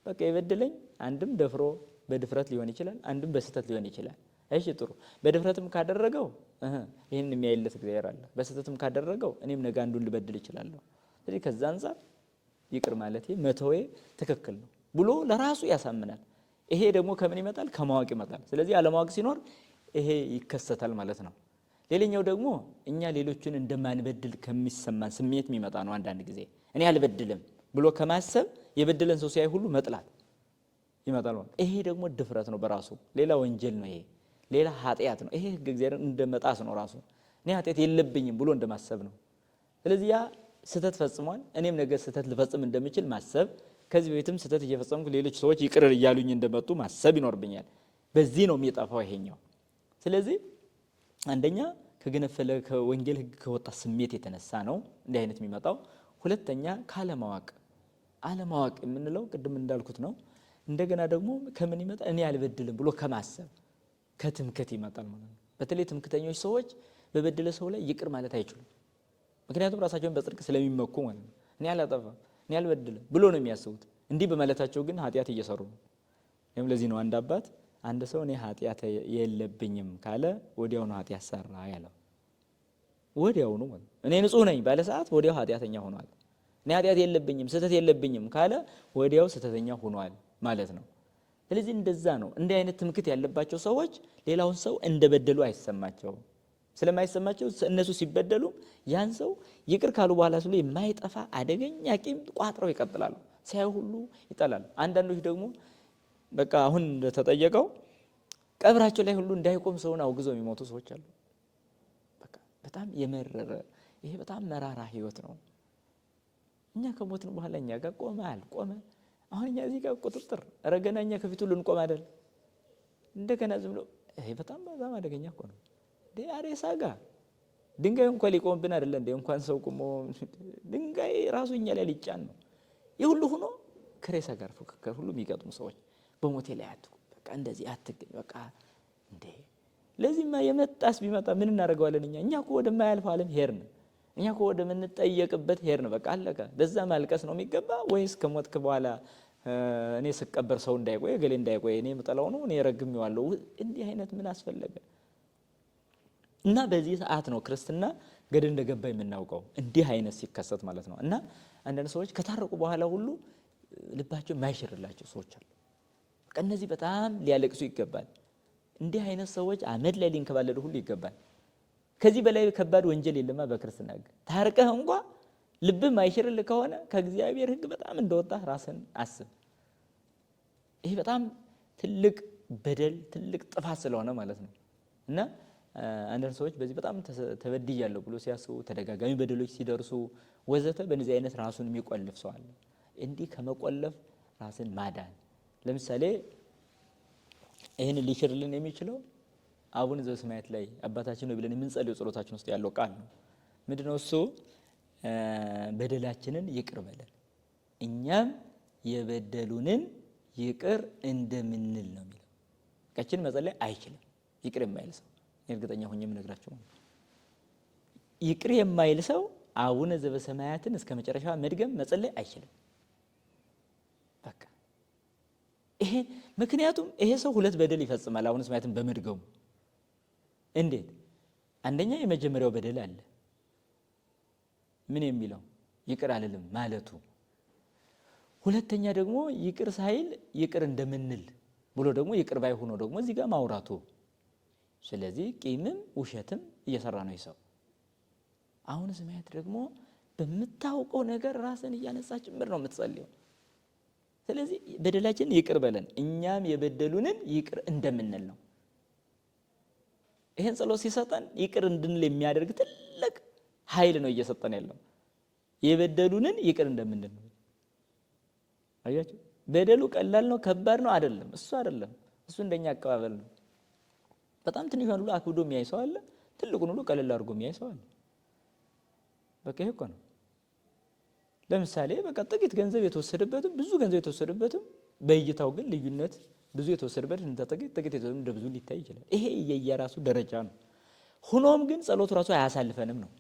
በቃ የበደለኝ አንድም ደፍሮ በድፍረት ሊሆን ይችላል፣ አንድም በስህተት ሊሆን ይችላል። እሺ ጥሩ፣ በድፍረትም ካደረገው ይሄን የሚያይለት እግዚአብሔር አለ። በስህተትም ካደረገው እኔም ነገ አንዱን ልበድል እችላለሁ። ስለዚህ ከዛ አንፃር ይቅር ማለቴ መተዌ ትክክል ነው ብሎ ለራሱ ያሳምናል። ይሄ ደግሞ ከምን ይመጣል? ከማወቅ ይመጣል። ስለዚህ አለማወቅ ሲኖር ይሄ ይከሰታል ማለት ነው። ሌላኛው ደግሞ እኛ ሌሎችን እንደማንበድል ከሚሰማን ስሜት የሚመጣ ነው። አንዳንድ ጊዜ እኔ አልበድልም ብሎ ከማሰብ የበደለን ሰው ሲያይ ሁሉ መጥላት ይመጣል ማለት። ይሄ ደግሞ ድፍረት ነው በራሱ ሌላ ወንጀል ነው። ይሄ ሌላ ኃጢአት ነው። ይሄ ሕገ እግዚአብሔርን እንደመጣስ ነው ራሱ። እኔ ኃጢአት የለብኝም ብሎ እንደማሰብ ነው። ስለዚህ ያ ስህተት ፈጽሟል፣ እኔም ነገ ስህተት ልፈጽም እንደምችል ማሰብ፣ ከዚህ በፊትም ስህተት እየፈጸምኩ ሌሎች ሰዎች ይቅር እያሉኝ እንደመጡ ማሰብ ይኖርብኛል። በዚህ ነው የሚጠፋው ይሄኛው። ስለዚህ አንደኛ ከገነፈለ ከወንጌል ሕግ ከወጣ ስሜት የተነሳ ነው እንዲህ አይነት የሚመጣው። ሁለተኛ ካለማወቅ፣ አለማወቅ የምንለው ቅድም እንዳልኩት ነው። እንደገና ደግሞ ከምን ይመጣ? እኔ አልበድልም ብሎ ከማሰብ ከትምክህት ይመጣል ማለት ነው። በተለይ ትምክህተኞች ሰዎች በበደለ ሰው ላይ ይቅር ማለት አይችሉም። ምክንያቱም ራሳቸውን በጽድቅ ስለሚመኩ ማለት ነው። እኔ አላጠፋም፣ እኔ አልበድልም ብሎ ነው የሚያስቡት። እንዲህ በማለታቸው ግን ኃጢአት እየሰሩ ነው። ይህም ለዚህ ነው አንድ አባት አንድ ሰው እኔ ኃጢአት የለብኝም ካለ ወዲያውኑ ኃጢአት ሰራ ያለው። ወዲያውኑ ማለት እኔ ንጹህ ነኝ ባለ ሰዓት ወዲያው ኃጢአተኛ ሆኗል። እኔ ኃጢአት የለብኝም ስህተት የለብኝም ካለ ወዲያው ስህተተኛ ሆኗል ማለት ነው። ስለዚህ እንደዛ ነው። እንዲህ አይነት ትምክህት ያለባቸው ሰዎች ሌላውን ሰው እንደበደሉ አይሰማቸውም። ስለማይሰማቸው እነሱ ሲበደሉ ያን ሰው ይቅር ካሉ በኋላ ስለ የማይጠፋ አደገኛ ቂም ቋጥረው ይቀጥላሉ። ሳይ ሁሉ ይጠላሉ። አንዳንዶች ደግሞ በቃ አሁን እንደተጠየቀው ቀብራቸው ላይ ሁሉ እንዳይቆም ሰውን አውግዘው የሚሞቱ ሰዎች አሉ። በቃ በጣም የመረረ ይሄ በጣም መራራ ህይወት ነው። እኛ ከሞትን በኋላ እኛ ጋር ቆመ አልቆመ አሁን እኛ እዚህ ጋር ቁጥጥር ረገና እኛ ከፊቱ ልንቆም አይደል? እንደገና ዝም ብሎ ይሄ በጣም አደገኛ እኮ ነው። አሬሳ ጋር ድንጋይ እንኳን ሊቆምብን አይደለ እንዴ? እንኳን ሰው ቆሞ ድንጋይ ራሱ እኛ ላይ ሊጫን ነው። ይህ ሁሉ ሆኖ ከሬሳ ጋር ፉክክር ሁሉ የሚገጥሙ ሰዎች በሞቴ ላይ አትኩ፣ በቃ እንደዚህ አትገኝ፣ በቃ እንዴ ለዚህማ የመጣስ ቢመጣ ምን እናደርገዋለን? እኛ እኮ ወደማያልፈው ዓለም ሄድን። እኛ እኮ ወደ ምንጠየቅበት ሄድን። በቃ አለቀ። ለዛ ማልቀስ ነው የሚገባ ወይስ ከሞትክ በኋላ እኔ ስቀበር ሰው እንዳይቆይ ገሌ እንዳይቆይ እኔ የምጠላው ነው እኔ ረግሜዋለሁ? እንዲህ አይነት ምን አስፈለገ? እና በዚህ ሰዓት ነው ክርስትና ገደል እንደገባ የምናውቀው እንዲህ አይነት ሲከሰት ማለት ነው። እና አንዳንድ ሰዎች ከታረቁ በኋላ ሁሉ ልባቸው የማይሽርላቸው ሰዎች አሉ። በቃ እነዚህ በጣም ሊያለቅሱ ይገባል። እንዲህ አይነት ሰዎች አመድ ላይ ሊንከባለሉ ሁሉ ይገባል። ከዚህ በላይ ከባድ ወንጀል የለማ በክርስትና ሕግ። ታርቀህ እንኳ ልብህ ማይሽርልህ ከሆነ ከእግዚአብሔር ሕግ በጣም እንደወጣህ ራስን አስብ። ይሄ በጣም ትልቅ በደል ትልቅ ጥፋት ስለሆነ ማለት ነው። እና አንዳንድ ሰዎች በዚህ በጣም ተበድያለሁ ብሎ ሲያስቡ ተደጋጋሚ በደሎች ሲደርሱ ወዘተ በእነዚህ አይነት ራሱን የሚቆልፍ ሰው አለ። እንዲህ ከመቆለፍ ራስን ማዳን። ለምሳሌ ይህን ሊሽርልን የሚችለው አቡነ ዘበሰማያት ላይ አባታችን ነው ብለን የምንጸልየው ጸሎታችን ውስጥ ያለው ቃል ነው። ምንድነው እሱ? በደላችንን ይቅር በለን እኛም የበደሉንን ይቅር እንደምንል ነው የሚለው። ቀችን መጸለይ አይችልም ይቅር የማይል ሰው። እርግጠኛ ሆኜ የምነግራችሁ ይቅር የማይል ሰው አቡነ ዘበሰማያትን እስከ መጨረሻ መድገም መጸለይ አይችልም። በቃ ይሄ ምክንያቱም ይሄ ሰው ሁለት በደል ይፈጽማል አቡነ ዘበሰማያትን በመድገሙ። እንዴት? አንደኛ የመጀመሪያው በደል አለ ምን የሚለው ይቅር አልልም ማለቱ። ሁለተኛ ደግሞ ይቅር ሳይል ይቅር እንደምንል ብሎ ደግሞ ይቅር ባይ ሆኖ ደግሞ እዚህ ጋር ማውራቱ። ስለዚህ ቂምም ውሸትም እየሰራ ነው ይሰው። አቡነ ዘበሰማያት ደግሞ በምታውቀው ነገር ራስን እያነጻ ጭምር ነው የምትጸልየው። ስለዚህ በደላችን ይቅር በለን እኛም የበደሉንን ይቅር እንደምንል ነው። ይሄን ጸሎት ሲሰጠን ይቅር እንድንል የሚያደርግ ትልቅ ኃይል ነው እየሰጠን ያለው። የበደሉንን ይቅር እንደምንል ነው። አያችሁ፣ በደሉ ቀላል ነው ከባድ ነው አይደለም። እሱ አይደለም፣ እሱ እንደኛ አቀባበል ነው። በጣም ትንሿን ሁሉ አክብዶ የሚያይ ሰው አለ፣ ትልቁን ሁሉ ቀለል አድርጎ የሚያይ ሰው አለ። በቃ ይሄ እኮ ነው። ለምሳሌ በቃ ጥቂት ገንዘብ የተወሰደበትም ብዙ ገንዘብ የተወሰደበትም በእይታው ግን ልዩነት ብዙ የተወሰደበት እንደ ጥቂት እንደ ብዙ ሊታይ ይችላል። ይሄ የየራሱ ደረጃ ነው። ሆኖም ግን ጸሎቱ ራሱ አያሳልፈንም ነው።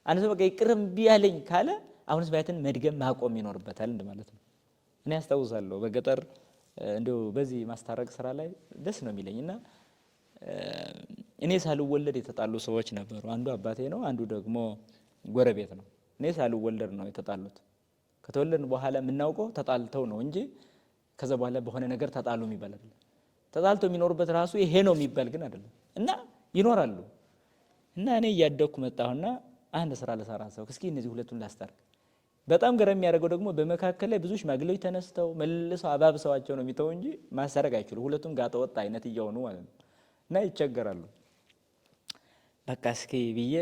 አንድ ሰው በቃ ይቅር እምቢ አለኝ ካለ አቡነ ዘበሰማያትን መድገም ማቆም ይኖርበታል እንደማለት ነው። እኔ አስታውሳለሁ በገጠር እንደው በዚህ ማስታረቅ ስራ ላይ ደስ ነው የሚለኝና እኔ ሳልወለድ የተጣሉ ሰዎች ነበሩ። አንዱ አባቴ ነው፣ አንዱ ደግሞ ጎረቤት ነው። እኔ ሳልወለድ ነው የተጣሉት። ከተወለድን በኋላ የምናውቀው ተጣልተው ነው እንጂ ከዛ በኋላ በሆነ ነገር ተጣሉ የሚባል አይደለም። ተጣልተው የሚኖሩበት ራሱ ይሄ ነው የሚባል ግን አይደለም። እና ይኖራሉ። እና እኔ እያደኩ መጣሁና አንድ ስራ ለሰራ ሰው እስኪ እነዚህ ሁለቱን ላስታርቅ። በጣም ገረም የሚያደርገው ደግሞ በመካከል ላይ ብዙ ሽማግሌዎች ተነስተው መልሰው አባብሰዋቸው ነው የሚተው እንጂ ማስታረቅ አይችሉም። ሁለቱም ጋጠ ወጥ አይነት እየሆኑ ማለት ነው። እና ይቸገራሉ። በቃ እስኪ ብዬ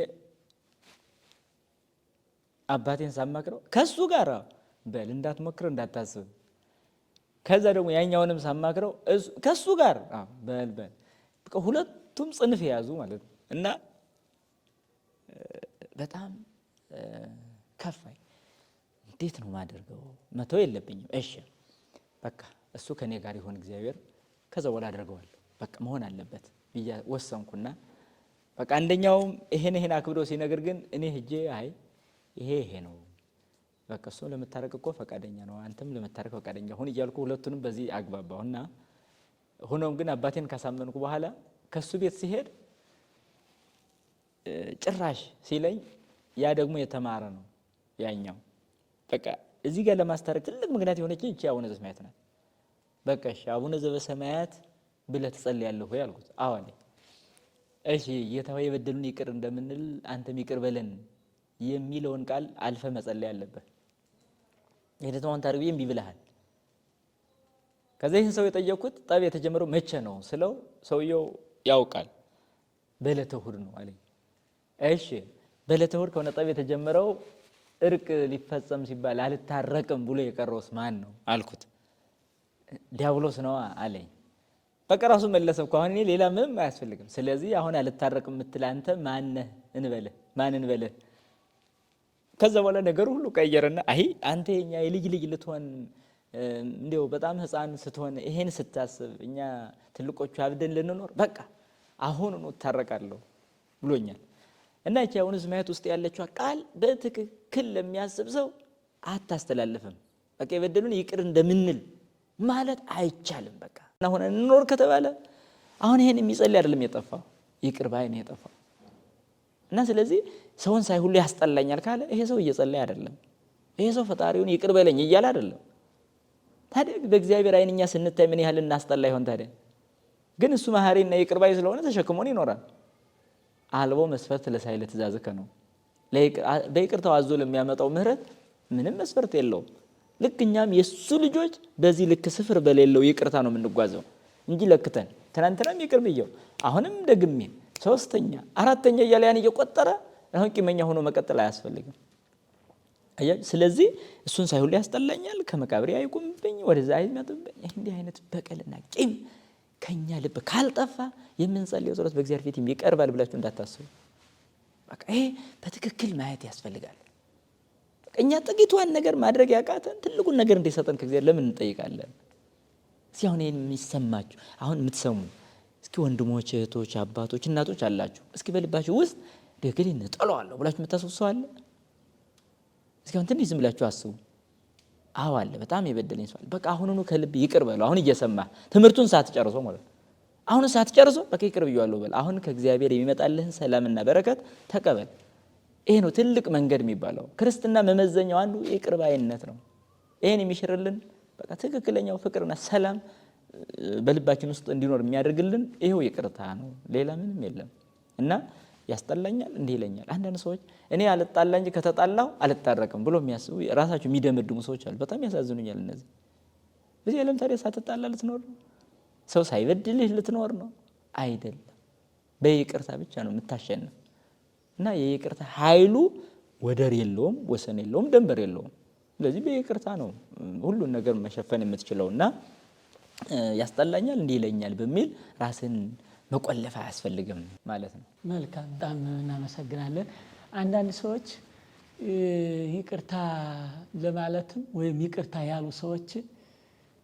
አባቴን ሳማክረው ከሱ ጋር በል እንዳትሞክር እንዳታስብ። ከዛ ደግሞ ያኛውንም ሳማክረው ከሱ ጋር በል በቃ ሁለቱም ጽንፍ የያዙ ማለት ነው። እና በጣም ከፋኝ። እንዴት ነው ማደርገው? መተው የለብኝም። እሺ በቃ እሱ ከኔ ጋር ይሆን እግዚአብሔር፣ ከዛ በኋላ አደርገዋለሁ። በቃ መሆን አለበት ብዬ ወሰንኩና በቃ አንደኛውም ይሄን አክብዶ ሲነግር ግን እኔ ሄጄ አይ ይሄ ነው በቃ እሱ ለመታረቅ እኮ ፈቃደኛ ነው፣ አንተም ለመታረቅ ፈቃደኛ ሁን እያልኩ ሁለቱንም በዚህ አግባባውና ሆኖም ግን አባቴን ካሳመንኩ በኋላ ከሱ ቤት ሲሄድ ጭራሽ ሲለኝ ያ ደግሞ የተማረ ነው ያኛው። በቃ እዚህ ጋር ለማስታረቅ ትልቅ ምክንያት የሆነችኝ እቺ አቡነ ዘበሰማያት ናት። በቃ እሺ አቡነ ዘበሰማያት ብለህ ትጸልያለህ ወይ አልኩት። አዎ አለኝ። እሺ ጌታ ሆይ የበደሉን ይቅር እንደምንል አንተም ይቅር በለን የሚለውን ቃል አልፈ መጸለይ አለበት። የደተማን ታርቢዬ እምቢ ብለሃል። ከዛ ይህን ሰው የጠየቅኩት ጠብ የተጀመረው መቼ ነው ስለው ሰውየው ያውቃል፣ በዕለተ እሑድ ነው አለኝ። እሺ በዕለተ እሑድ ከሆነ ጠብ የተጀመረው እርቅ ሊፈጸም ሲባል አልታረቅም ብሎ የቀረውስ ማን ነው አልኩት። ዲያብሎስ ነው አለኝ። በቃ ራሱ መለሰ እኮ አሁን እኔ ሌላ ምንም አያስፈልግም። ስለዚህ አሁን አልታረቅም የምትል አንተ ማነህ እንበልህ። ከዛ በኋላ ነገሩ ሁሉ ቀየረና አይ አንተ የኛ የልጅ ልትሆን እንዴው በጣም ህፃን ስትሆን ይሄን ስታስብ እኛ ትልቆቹ አብደን ልንኖር በቃ አሁን ነው ታረቃለሁ ብሎኛል። እና እቺ አቡነ ዘበሰማያት ውስጥ ያለችው ቃል በትክክል ለሚያስብ ሰው አታስተላልፍም። በቃ የበደሉን ይቅር እንደምንል ማለት አይቻልም። በቃ አሁን እንኖር ከተባለ አሁን ይሄን የሚጸልይ አይደለም የጠፋው፣ ይቅር ባይ ነው የጠፋው። እና ስለዚህ ሰውን ሳይ ሁሉ ያስጠላኛል ካለ ይሄ ሰው እየጸለየ አይደለም። ይሄ ሰው ፈጣሪውን ይቅር በለኝ እያለ አይደለም። ታዲያ በእግዚአብሔር ዓይን እኛ ስንታይ ምን ያህል እናስጠላ ይሆን ታዲያ? ግን እሱ መሐሪና ይቅር ባይ ስለሆነ ተሸክሞን ይኖራል። አልቦ መስፈርት ለሳይለ ትእዛዝከ ነው። በይቅርታው አዞ ለሚያመጣው ምህረት ምንም መስፈርት የለውም። ልክ እኛም የሱ ልጆች በዚህ ልክ ስፍር በሌለው ይቅርታ ነው የምንጓዘው እንጂ ለክተን ትናንትናም ይቅር ብየው አሁንም ደግሜ ሶስተኛ አራተኛ እያለ ያን እየቆጠረ አሁን ቂመኛ ሆኖ መቀጠል አያስፈልግም። ስለዚህ እሱን ሳይሁን ያስጠላኛል፣ ከመቃብሬ አይቁምብኝ፣ ወደዛ አይመጥብኝ። እንዲህ አይነት በቀልና ቂም ከኛ ልብ ካልጠፋ የምንጸልየው ጸሎት በእግዚአብሔር ፊት ይቀርባል ብላችሁ እንዳታስቡ። በቃ ይሄ በትክክል ማየት ያስፈልጋል። እኛ ጥቂቷን ነገር ማድረግ ያቃተን ትልቁን ነገር እንዲሰጠን ከእግዚአብሔር ለምን እንጠይቃለን? እስኪ አሁን ይሄን የሚሰማችሁ አሁን የምትሰሙ እስኪ ወንድሞች፣ እህቶች፣ አባቶች፣ እናቶች አላችሁ። እስኪ በልባችሁ ውስጥ ደግል እንጠለዋለሁ ብላችሁ የምታስቡ ሰው አለ? እስኪ አሁን ትንሽ ዝም ብላችሁ አስቡ። አዎ አለ። በጣም የበደለኝ ሰው አለ። በቃ አሁኑኑ ከልብ ይቅር በለው። አሁን እየሰማ ትምህርቱን ሳትጨርሶ ማለት ነው። አሁን ሳትጨርሶ በቃ ይቅር ብያለሁ በል። አሁን ከእግዚአብሔር የሚመጣልህን ሰላምና በረከት ተቀበል። ይሄ ነው ትልቅ መንገድ የሚባለው። ክርስትና መመዘኛው አንዱ ይቅር ባይነት ነው። ይሄን የሚሽርልን በቃ ትክክለኛው ፍቅርና ሰላም በልባችን ውስጥ እንዲኖር የሚያደርግልን ይሄው ይቅርታ ነው። ሌላ ምንም የለም። እና ያስጠላኛል እንዲህ ይለኛል። አንዳንድ ሰዎች እኔ አልጣላ እንጂ ከተጣላው አልታረቅም ብሎ የሚያስቡ ራሳቸው የሚደመድሙ ሰዎች አሉ። በጣም ያሳዝኑኛል እነዚህ። በዚህ ዓለም ታዲያ ሳትጣላ ልትኖር ነው? ሰው ሳይበድልህ ልትኖር ነው? አይደለም። በይቅርታ ብቻ ነው የምታሸንፍ። እና የይቅርታ ኃይሉ ወደር የለውም፣ ወሰን የለውም፣ ደንበር የለውም። ስለዚህ በይቅርታ ነው ሁሉን ነገር መሸፈን የምትችለው። እና ያስጠላኛል እንዲህ ይለኛል በሚል ራስን መቆለፍ አያስፈልግም ማለት ነው። መልካም፣ በጣም እናመሰግናለን። አንዳንድ ሰዎች ይቅርታ ለማለትም ወይም ይቅርታ ያሉ ሰዎች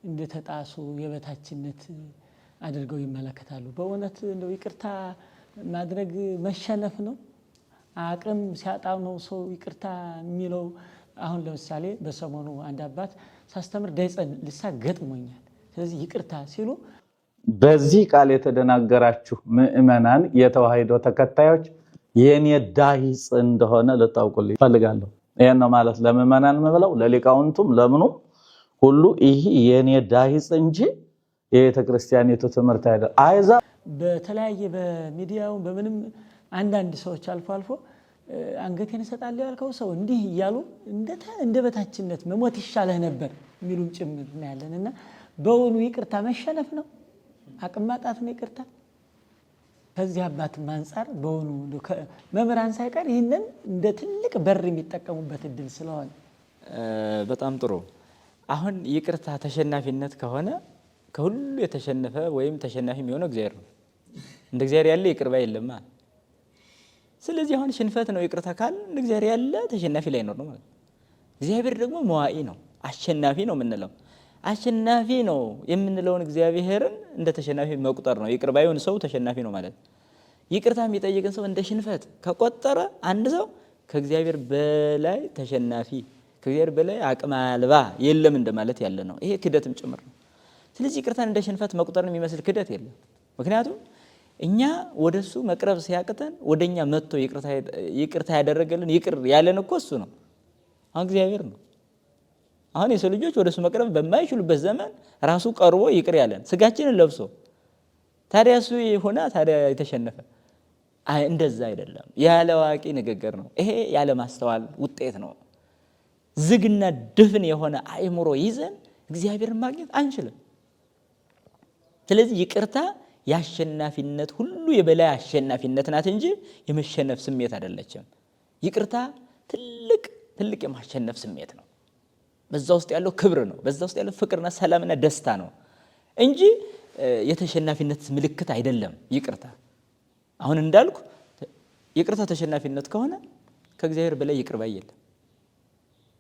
እንደተጣሱ የበታችነት አድርገው ይመለከታሉ። በእውነት እንደው ይቅርታ ማድረግ መሸነፍ ነው? አቅም ሲያጣው ነው ሰው ይቅርታ የሚለው? አሁን ለምሳሌ በሰሞኑ አንድ አባት ሳስተምር ዳይጸን ልሳ ገጥሞኛል። ስለዚህ ይቅርታ ሲሉ በዚህ ቃል የተደናገራችሁ ምእመናን፣ የተዋሕዶ ተከታዮች የኔ ዳይጽ እንደሆነ ልታውቁልኝ ፈልጋለሁ። ይሄን ነው ማለት ለምእመናን መብለው ለሊቃውንቱም ለምኑም ሁሉ ይሄ የኔ ዳሂጽ እንጂ የቤተ ክርስቲያኒቱ ትምህርት አይደለም። አይዛ በተለያየ በሚዲያው በምንም አንዳንድ ሰዎች አልፎ አልፎ አንገቴን እሰጣለሁ ያልከው ሰው እንዲህ እያሉ እንደ በታችነት መሞት ይሻለህ ነበር የሚሉም ጭምር ነው ያለንና በእውኑ ይቅርታ መሸነፍ ነው? አቅም ማጣት ነው ይቅርታ? ከዚህ አባትም አንፃር በእውኑ መምህራን ሳይቀር ይህንን እንደ ትልቅ በር የሚጠቀሙበት እድል ስለሆነ በጣም ጥሩ። አሁን ይቅርታ ተሸናፊነት ከሆነ ከሁሉ የተሸነፈ ወይም ተሸናፊ የሚሆነው እግዚአብሔር ነው። እንደ እግዚአብሔር ያለ ይቅር ባይ የለማ። ስለዚህ አሁን ሽንፈት ነው ይቅርታ ካል እንደ እግዚአብሔር ያለ ተሸናፊ ላይኖር ነው ማለት። እግዚአብሔር ደግሞ መዋኢ ነው፣ አሸናፊ ነው የምንለው። አሸናፊ ነው የምንለውን እግዚአብሔርን እንደ ተሸናፊ መቁጠር ነው። ይቅር ባይሆን ሰው ተሸናፊ ነው ማለት። ይቅርታ የሚጠይቅን ሰው እንደ ሽንፈት ከቆጠረ አንድ ሰው ከእግዚአብሔር በላይ ተሸናፊ፣ ከእግዚአብሔር በላይ አቅም አልባ የለም እንደማለት ያለ ነው። ይሄ ክደትም ጭምር ነው። ስለዚህ ይቅርታን እንደ ሽንፈት መቁጠርን የሚመስል ክደት የለም። ምክንያቱም እኛ ወደሱ መቅረብ ሲያቅተን ወደኛ መጥቶ ይቅርታ ያደረገልን ይቅር ያለን እኮ እሱ ነው። አሁን እግዚአብሔር ነው። አሁን የሰው ልጆች ወደሱ መቅረብ በማይችሉበት ዘመን ራሱ ቀርቦ ይቅር ያለን ስጋችንን ለብሶ ታዲያ እሱ ይሆና ታዲያ የተሸነፈ እንደዛ አይደለም። ያለ አዋቂ ንግግር ነው። ይሄ ያለ ማስተዋል ውጤት ነው። ዝግና ድፍን የሆነ አእምሮ ይዘን እግዚአብሔርን ማግኘት አንችልም። ስለዚህ ይቅርታ የአሸናፊነት ሁሉ የበላይ አሸናፊነት ናት እንጂ የመሸነፍ ስሜት አይደለችም። ይቅርታ ትልቅ የማሸነፍ ስሜት ነው። በዛ ውስጥ ያለው ክብር ነው። በዛ ውስጥ ያለው ፍቅርና ሰላምና ደስታ ነው እንጂ የተሸናፊነት ምልክት አይደለም። ይቅርታ አሁን እንዳልኩ ይቅርታ ተሸናፊነት ከሆነ ከእግዚአብሔር በላይ ይቅር ባይ የለም።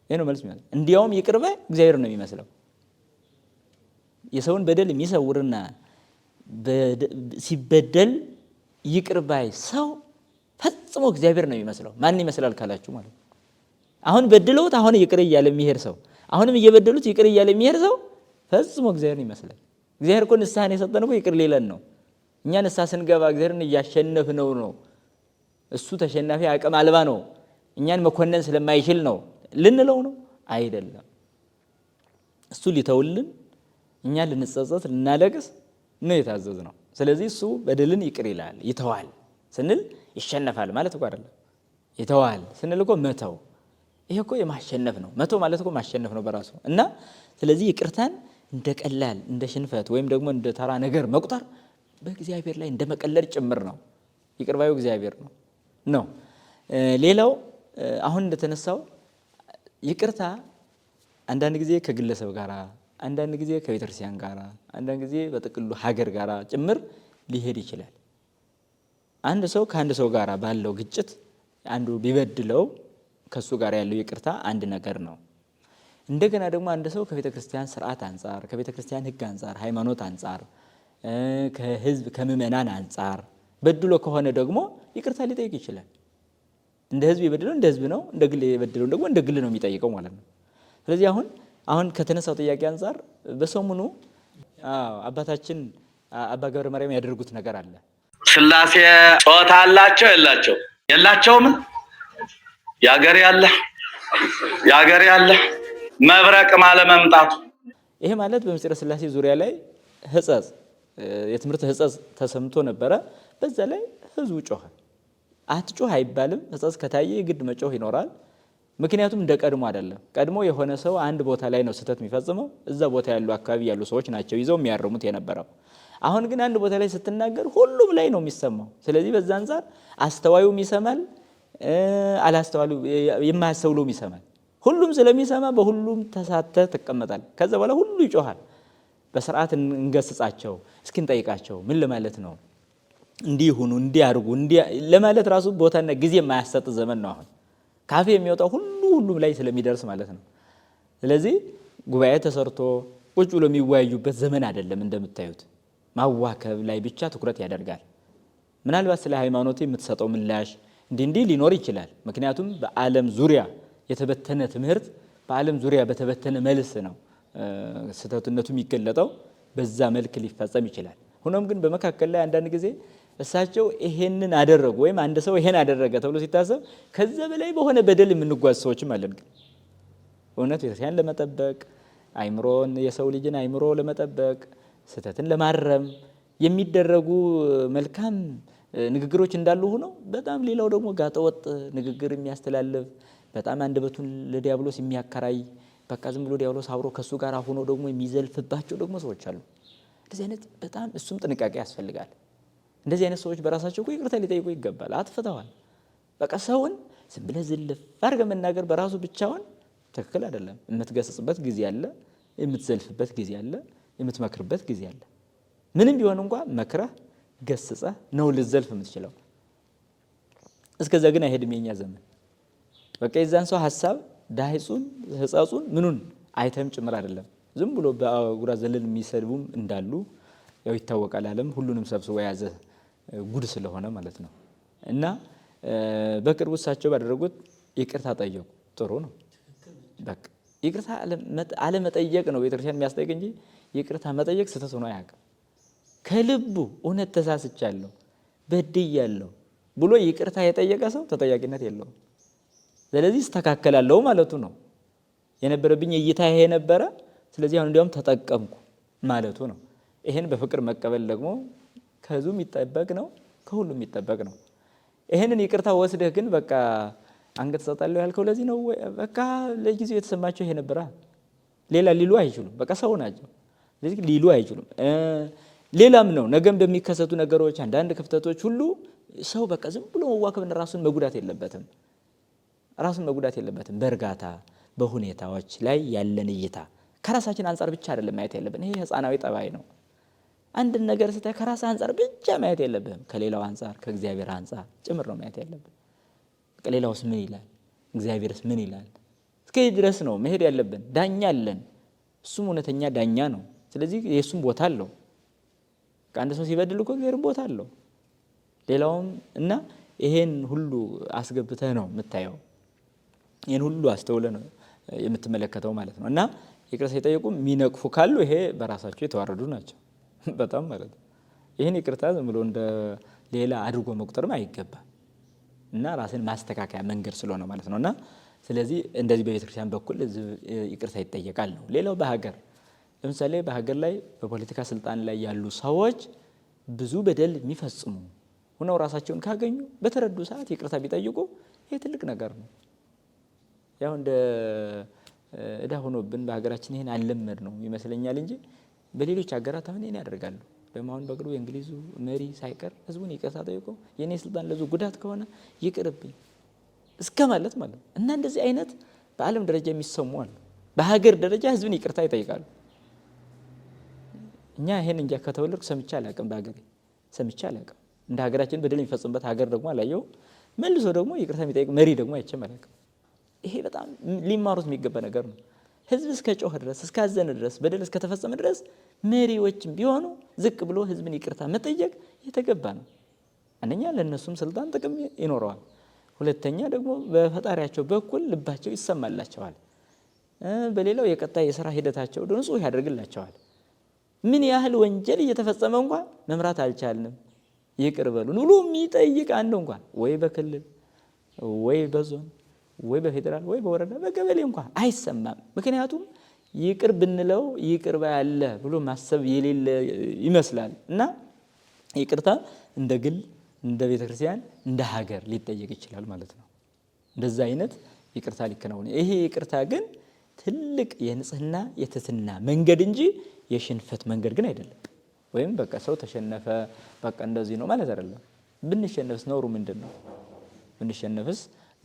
ይሄ ነው መልስ ማለት። እንዲያውም ይቅር ባይ እግዚአብሔር ነው የሚመስለው። የሰውን በደል የሚሰውርና ሲበደል ይቅር ባይ ሰው ፈጽሞ እግዚአብሔር ነው የሚመስለው። ማን ይመስላል ካላችሁ ማለት አሁን በድለውት አሁን ይቅር እያለ የሚሄድ ሰው አሁንም እየበደሉት ይቅር እያለ የሚሄድ ሰው ፈጽሞ እግዚአብሔርን ይመስላል። እግዚአብሔር እኮ ንስሐን የሰጠን እኮ ይቅር ሊለን ነው። እኛ ንስሐ ስንገባ እግዚአብሔርን እያሸነፍነው ነው። እሱ ተሸናፊ አቅም አልባ ነው፣ እኛን መኮነን ስለማይችል ነው ልንለው ነው አይደለም። እሱ ሊተውልን እኛ ልንጸጸት ልናለቅስ ነው የታዘዝ ነው። ስለዚህ እሱ በደልን ይቅር ይላል። ይተዋል ስንል ይሸነፋል ማለት እኮ አይደለም። ይተዋል ስንል እኮ መተው፣ ይሄ እኮ የማሸነፍ ነው። መተው ማለት እኮ ማሸነፍ ነው በራሱ እና ስለዚህ ይቅርታን እንደ ቀላል እንደ ሽንፈት ወይም ደግሞ እንደ ተራ ነገር መቁጠር በእግዚአብሔር ላይ እንደ መቀለድ ጭምር ነው። ይቅር ባዩ እግዚአብሔር ነው። ሌላው አሁን እንደተነሳው ይቅርታ አንዳንድ ጊዜ ከግለሰብ ጋር፣ አንዳንድ ጊዜ ከቤተክርስቲያን ጋር፣ አንዳንድ ጊዜ በጥቅሉ ሀገር ጋር ጭምር ሊሄድ ይችላል። አንድ ሰው ከአንድ ሰው ጋር ባለው ግጭት አንዱ ቢበድለው ከሱ ጋር ያለው ይቅርታ አንድ ነገር ነው። እንደገና ደግሞ አንድ ሰው ከቤተክርስቲያን ስርዓት አንጻር፣ ከቤተክርስቲያን ሕግ አንጻር፣ ሃይማኖት አንጻር፣ ከህዝብ ከምእመናን አንጻር በድሎ ከሆነ ደግሞ ይቅርታ ሊጠይቅ ይችላል። እንደ ህዝብ የበደለው እንደ ህዝብ ነው፣ እንደ ግል የበደለው ደግሞ እንደ ግል ነው የሚጠይቀው ማለት ነው። ስለዚህ አሁን ከተነሳው ጥያቄ አንጻር በሰሙኑ አባታችን አባ ገብረ ማርያም ያደርጉት ነገር አለ። ስላሴ ጾታ አላቸው የላቸው? የላቸውም። ያገር ያለ መብረቅ ማለት መምጣቱ ይሄ ማለት በምስጢረ ስላሴ ዙሪያ ላይ ህጸጽ የትምህርት ህጸጽ ተሰምቶ ነበረ። በዛ ላይ ህዝቡ ጮኸ። አትጮህ አይባልም። ህጸጽ ከታየ ግድ መጮህ ይኖራል። ምክንያቱም እንደ ቀድሞ አይደለም። ቀድሞ የሆነ ሰው አንድ ቦታ ላይ ነው ስህተት የሚፈጽመው። እዛ ቦታ ያሉ አካባቢ ያሉ ሰዎች ናቸው ይዘው የሚያርሙት የነበረው። አሁን ግን አንድ ቦታ ላይ ስትናገር ሁሉም ላይ ነው የሚሰማው። ስለዚህ በዛ አንፃር አስተዋዩም ይሰማል፣ የማያስተውሉም ይሰማል። ሁሉም ስለሚሰማ በሁሉም ተሳተህ ትቀመጣል። ከዛ በኋላ ሁሉ ይጮሃል። በስርዓት እንገስጻቸው፣ እስኪ እንጠይቃቸው፣ ምን ለማለት ነው እንዲህ ሁኑ እንዲህ አድርጉ ለማለት ራሱ ቦታና ጊዜ የማያሰጥ ዘመን ነው አሁን። ካፌ የሚወጣው ሁሉም ላይ ስለሚደርስ ማለት ነው። ስለዚህ ጉባኤ ተሰርቶ ቁጭ ብሎ የሚወያዩበት ዘመን አይደለም። እንደምታዩት ማዋከብ ላይ ብቻ ትኩረት ያደርጋል። ምናልባት ስለ ሃይማኖት የምትሰጠው ምላሽ እንዲህ ሊኖር ይችላል። ምክንያቱም በዓለም ዙሪያ የተበተነ ትምህርት በዓለም ዙሪያ በተበተነ መልስ ነው ስህተትነቱ የሚገለጠው። በዛ መልክ ሊፈጸም ይችላል። ሆኖም ግን በመካከል ላይ አንዳንድ ጊዜ እሳቸው ይሄንን አደረጉ ወይም አንድ ሰው ይሄን አደረገ ተብሎ ሲታሰብ ከዛ በላይ በሆነ በደል የምንጓዝ ሰዎችም አለን። ግን እውነት ቤተክርስቲያን ለመጠበቅ አይምሮን የሰው ልጅን አይምሮ ለመጠበቅ ስህተትን ለማረም የሚደረጉ መልካም ንግግሮች እንዳሉ ሆኖ በጣም ሌላው ደግሞ ጋጠወጥ ንግግር የሚያስተላልፍ በጣም አንደበቱን ለዲያብሎስ የሚያከራይ በቃ ዝም ብሎ ዲያብሎስ አብሮ ከሱ ጋር ሆኖ ደግሞ የሚዘልፍባቸው ደግሞ ሰዎች አሉ። እንደዚህ አይነት በጣም እሱም ጥንቃቄ ያስፈልጋል። እንደዚህ አይነት ሰዎች በራሳቸው ይቅርታ ሊጠይቁ ይገባል። አጥፍተዋል። በቃ ሰውን ዝም ብለህ ዝልፍ አድርገህ መናገር በራሱ ብቻውን ትክክል አይደለም። የምትገስጽበት ጊዜ አለ፣ የምትዘልፍበት ጊዜ አለ፣ የምትመክርበት ጊዜ አለ። ምንም ቢሆን እንኳን መክረህ ገስጸህ ነው ልዘልፍ የምትችለው። እስከዛ ግን አይሄድም የኛ ዘመን። በቃ የዛን ሰው ሐሳብ ዳይጹን ህጻጹን ምኑን አይተም ጭምር አይደለም ዝም ብሎ በአጉራ ዘለል የሚሰድቡም እንዳሉ ያው ይታወቃል። ዓለም ሁሉንም ሰብስቦ የያዘ ጉድ ስለሆነ ማለት ነው። እና በቅርቡ እሳቸው ባደረጉት ይቅርታ ጠየቁ። ጥሩ ነው። በቃ ይቅርታ አለመጠየቅ ነው ቤተክርስቲያን የሚያስጠይቅ እንጂ ይቅርታ መጠየቅ ስህተት ሆኖ አያውቅም። ከልቡ እውነት ተሳስቻለሁ በድያለሁ ብሎ ይቅርታ የጠየቀ ሰው ተጠያቂነት የለውም። ስለዚህ እስተካከላለሁ ማለቱ ነው። የነበረብኝ እይታ ይሄ ነበረ፣ ስለዚህ አሁን እንዲያውም ተጠቀምኩ ማለቱ ነው። ይሄን በፍቅር መቀበል ደግሞ ከዙም የሚጠበቅ ነው፣ ከሁሉም የሚጠበቅ ነው። ይሄንን ይቅርታ ወስደህ ግን በቃ አንገት ሰጣለሁ ያልከው ለዚህ ነው ወይ? በቃ ለጊዜው የተሰማቸው ይሄ ነበረ፣ ሌላ ሊሉ አይችሉም። በቃ ሰው ናቸው፣ ስለዚህ ሊሉ አይችሉም። ሌላም ነው ነገም በሚከሰቱ ነገሮች አንዳንድ ክፍተቶች ሁሉ ሰው በቃ ዝም ብሎ መዋከብና ራሱን መጉዳት የለበትም። በእርጋታ በሁኔታዎች ላይ ያለን እይታ ከራሳችን አንጻር ብቻ አይደለም ማየት ያለብን። ይሄ ህፃናዊ ጠባይ ነው። አንድ ነገር ስታይ ከራስ አንጻር ብቻ ማየት የለብህም። ከሌላው አንጻር ከእግዚአብሔር አንጻር ጭምር ነው ማየት ያለብን። ሌላውስ ምን ይላል? እግዚአብሔርስ ምን ይላል? እስከዚህ ድረስ ነው መሄድ ያለብን። ዳኛ አለን፣ እሱም እውነተኛ ዳኛ ነው። ስለዚህ የእሱም ቦታ አለው። አንድ ሰው ሲበድል እኮ እግዚአብሔርም ቦታ አለው፣ ሌላውም እና ይሄን ሁሉ አስገብተህ ነው የምታየው። ይሄን ሁሉ አስተውለህ ነው የምትመለከተው ማለት ነው። እና ይቅርታ ሲጠይቁ የሚነቅፉ ካሉ ይሄ በራሳቸው የተዋረዱ ናቸው በጣም ማለት ነው። ይህን ይቅርታ ዝም ብሎ እንደ ሌላ አድርጎ መቁጠርም አይገባም እና ራስን ማስተካከያ መንገድ ስለሆነ ማለት ነው። እና ስለዚህ እንደዚህ በቤተክርስቲያን በኩል ይቅርታ ይጠየቃል ነው። ሌላው በሀገር ለምሳሌ በሀገር ላይ በፖለቲካ ስልጣን ላይ ያሉ ሰዎች ብዙ በደል የሚፈጽሙ ሆነው ራሳቸውን ካገኙ በተረዱ ሰዓት ይቅርታ ቢጠይቁ ይሄ ትልቅ ነገር ነው። ያው እንደ እዳ ሆኖብን በሀገራችን ይሄን አልለመድ ነው ይመስለኛል እንጂ በሌሎች ሀገራት አሁን ይሄን ያደርጋሉ። ደግሞ አሁን በቅርቡ የእንግሊዙ መሪ ሳይቀር ህዝቡን ይቅርታ ጠይቆ የኔ ስልጣን ለዙ ጉዳት ከሆነ ይቅርብኝ እስከ ማለት ነው። እና እንደዚህ አይነት በዓለም ደረጃ የሚሰሙ አሉ። በሀገር ደረጃ ህዝብን ይቅርታ ይጠይቃሉ። እኛ ይሄን እንጃ ከተወለድኩ ሰምቼ አላውቅም። በሀገሬ ሰምቼ አላውቅም። እንደ ሀገራችን በደል የሚፈጽምበት ሀገር ደግሞ አላየው። መልሶ ደግሞ ይቅርታ የሚጠይቅ መሪ ደግሞ አይቼም አላውቅም። ይሄ በጣም ሊማሩት የሚገባ ነገር ነው። ህዝብ እስከ ጮኸ ድረስ እስከ አዘነ ድረስ በደል እስከ ተፈጸመ ድረስ መሪዎችም ቢሆኑ ዝቅ ብሎ ህዝብን ይቅርታ መጠየቅ የተገባ ነው። አንደኛ ለነሱም ስልጣን ጥቅም ይኖረዋል። ሁለተኛ ደግሞ በፈጣሪያቸው በኩል ልባቸው ይሰማላቸዋል። በሌላው የቀጣይ የሥራ ሂደታቸው ንጹህ ያደርግላቸዋል። ምን ያህል ወንጀል እየተፈጸመ እንኳን መምራት አልቻልንም ይቅር በሉን ብሎ የሚጠይቅ አንዱ እንኳን ወይ በክልል ወይ በዞን ወይ በፌደራል ወይ በወረዳ በቀበሌ እንኳን አይሰማም። ምክንያቱም ይቅር ብንለው ይቅር ባያለ ብሎ ማሰብ የሌለ ይመስላል። እና ይቅርታ እንደ ግል እንደ ቤተክርስቲያን እንደ ሀገር ሊጠየቅ ይችላል ማለት ነው። እንደዛ አይነት ይቅርታ ሊከናወን ይሄ ይቅርታ ግን ትልቅ የንጽህና የትህትና መንገድ እንጂ የሽንፈት መንገድ ግን አይደለም። ወይም በቃ ሰው ተሸነፈ በቃ እንደዚህ ነው ማለት አይደለም። ብንሸነፍስ ነውሩ ምንድነው?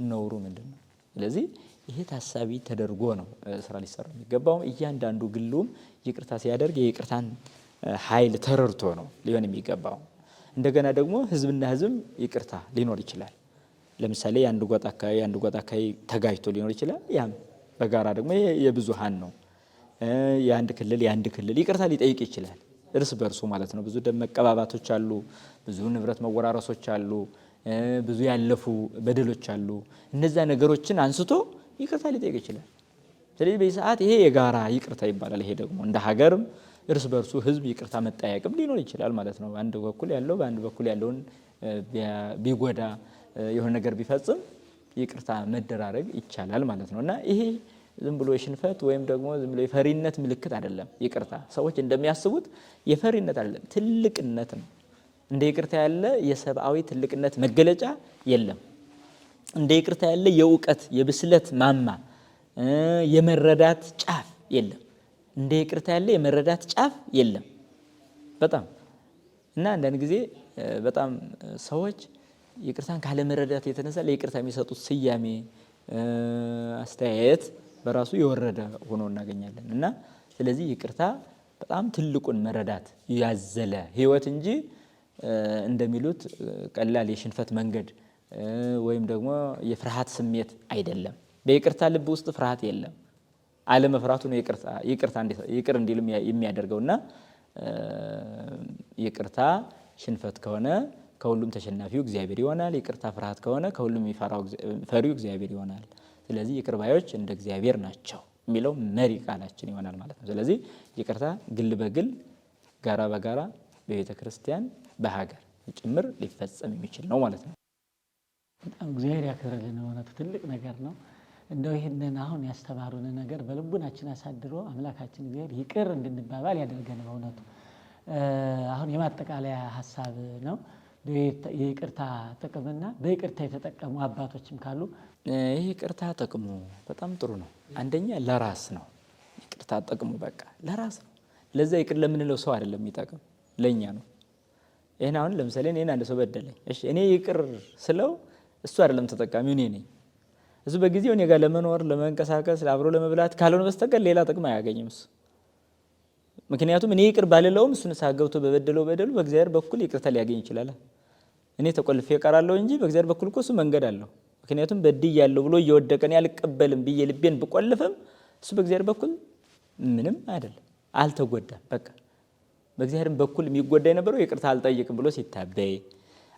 ነውሩ ምንድነው? ስለዚህ ይሄ ታሳቢ ተደርጎ ነው ስራ ሊሰራ የሚገባው። እያንዳንዱ ግሉም ይቅርታ ሲያደርግ የይቅርታን ኃይል ተረድቶ ነው ሊሆን የሚገባው። እንደገና ደግሞ ህዝብና ህዝብ ይቅርታ ሊኖር ይችላል። ለምሳሌ የአንድ ጎጥ አካባቢ ተጋጅቶ ሊኖር ይችላል። ያም በጋራ ደግሞ የብዙሃን ነው። የአንድ ክልል ይቅርታ ሊጠይቅ ይችላል እርስ በርሱ ማለት ነው። ብዙ ደም መቀባባቶች አሉ፣ ብዙ ንብረት መወራረሶች አሉ፣ ብዙ ያለፉ በደሎች አሉ። እነዛ ነገሮችን አንስቶ ይቅርታ ሊጠይቅ ይችላል። ስለዚህ በዚህ ሰዓት ይሄ የጋራ ይቅርታ ይባላል። ይሄ ደግሞ እንደ ሀገርም እርስ በርሱ ህዝብ ይቅርታ መጠያየቅም ሊኖር ይችላል ማለት ነው። አንድ በኩል ያለው በአንድ በኩል ያለውን ቢጎዳ የሆነ ነገር ቢፈጽም ይቅርታ መደራረግ ይቻላል ማለት ነው። እና ይሄ ዝም ብሎ የሽንፈት ወይም ደግሞ ዝም ብሎ የፈሪነት ምልክት አይደለም። ይቅርታ ሰዎች እንደሚያስቡት የፈሪነት አይደለም፣ ትልቅነት ነው። እንደ ይቅርታ ያለ የሰብአዊ ትልቅነት መገለጫ የለም። እንደ ይቅርታ ያለ የእውቀት የብስለት ማማ የመረዳት ጫፍ የለም። እንደ ይቅርታ ያለ የመረዳት ጫፍ የለም። በጣም እና አንዳንድ ጊዜ በጣም ሰዎች ይቅርታን ካለመረዳት የተነሳ ለይቅርታ የሚሰጡት ስያሜ አስተያየት በራሱ የወረደ ሆኖ እናገኛለን። እና ስለዚህ ይቅርታ በጣም ትልቁን መረዳት ያዘለ ህይወት እንጂ እንደሚሉት ቀላል የሽንፈት መንገድ ወይም ደግሞ የፍርሃት ስሜት አይደለም። በይቅርታ ልብ ውስጥ ፍርሃት የለም። አለመፍራቱ ነው ይቅር እንዲልም የሚያደርገውና ይቅርታ ሽንፈት ከሆነ ከሁሉም ተሸናፊው እግዚአብሔር ይሆናል። ይቅርታ ፍርሃት ከሆነ ከሁሉም ፈሪው እግዚአብሔር ይሆናል። ስለዚህ ይቅር ባዮች እንደ እግዚአብሔር ናቸው የሚለው መሪ ቃላችን ይሆናል ማለት ነው። ስለዚህ ይቅርታ ግል በግል ጋራ በጋራ በቤተ ክርስቲያን በሀገር ጭምር ሊፈጸም የሚችል ነው ማለት ነው። በጣም እግዚአብሔር ያክብርልን። እውነቱ ትልቅ ነገር ነው። እንደው ይህንን አሁን ያስተማሩን ነገር በልቡናችን አሳድሮ አምላካችን እግዚአብሔር ይቅር እንድንባባል ያደርገን። በእውነቱ አሁን የማጠቃለያ ሀሳብ ነው። የይቅርታ ጥቅምና በይቅርታ የተጠቀሙ አባቶችም ካሉ ይህ ይቅርታ ጥቅሙ በጣም ጥሩ ነው። አንደኛ ለራስ ነው ይቅርታ ጥቅሙ፣ በቃ ለራስ ነው። ለዛ ይቅር ለምንለው ሰው አይደለም የሚጠቅም ለኛ ነው። ይሄን አሁን ለምሳሌ እኔን አንድ ሰው በደለኝ፣ እሺ እኔ ይቅር ስለው እሱ አይደለም ተጠቃሚው እኔ ነኝ። እሱ በጊዜው እኔ ጋር ለመኖር ለመንቀሳቀስ አብሮ ለመብላት ካልሆነ በስተቀር ሌላ ጥቅም አያገኝም እሱ። ምክንያቱም እኔ ይቅር ባልለውም እሱን ሳገብቶ በበደለው በደሉ በእግዚአብሔር በኩል ይቅርታ ሊያገኝ ይችላል። እኔ ተቆልፌ እቀራለሁ እንጂ በእግዚአብሔር በኩል እኮ እሱ መንገድ አለው። ምክንያቱም በድያለሁ ብሎ እየወደቀን ያልቀበልም ብዬ ልቤን ብቆልፍም እሱ በእግዚአብሔር በኩል ምንም አይደለም፣ አልተጎዳም። በቃ በእግዚአብሔር በኩል የሚጎዳ የነበረው ይቅርታ አልጠይቅም ብሎ ሲታበይ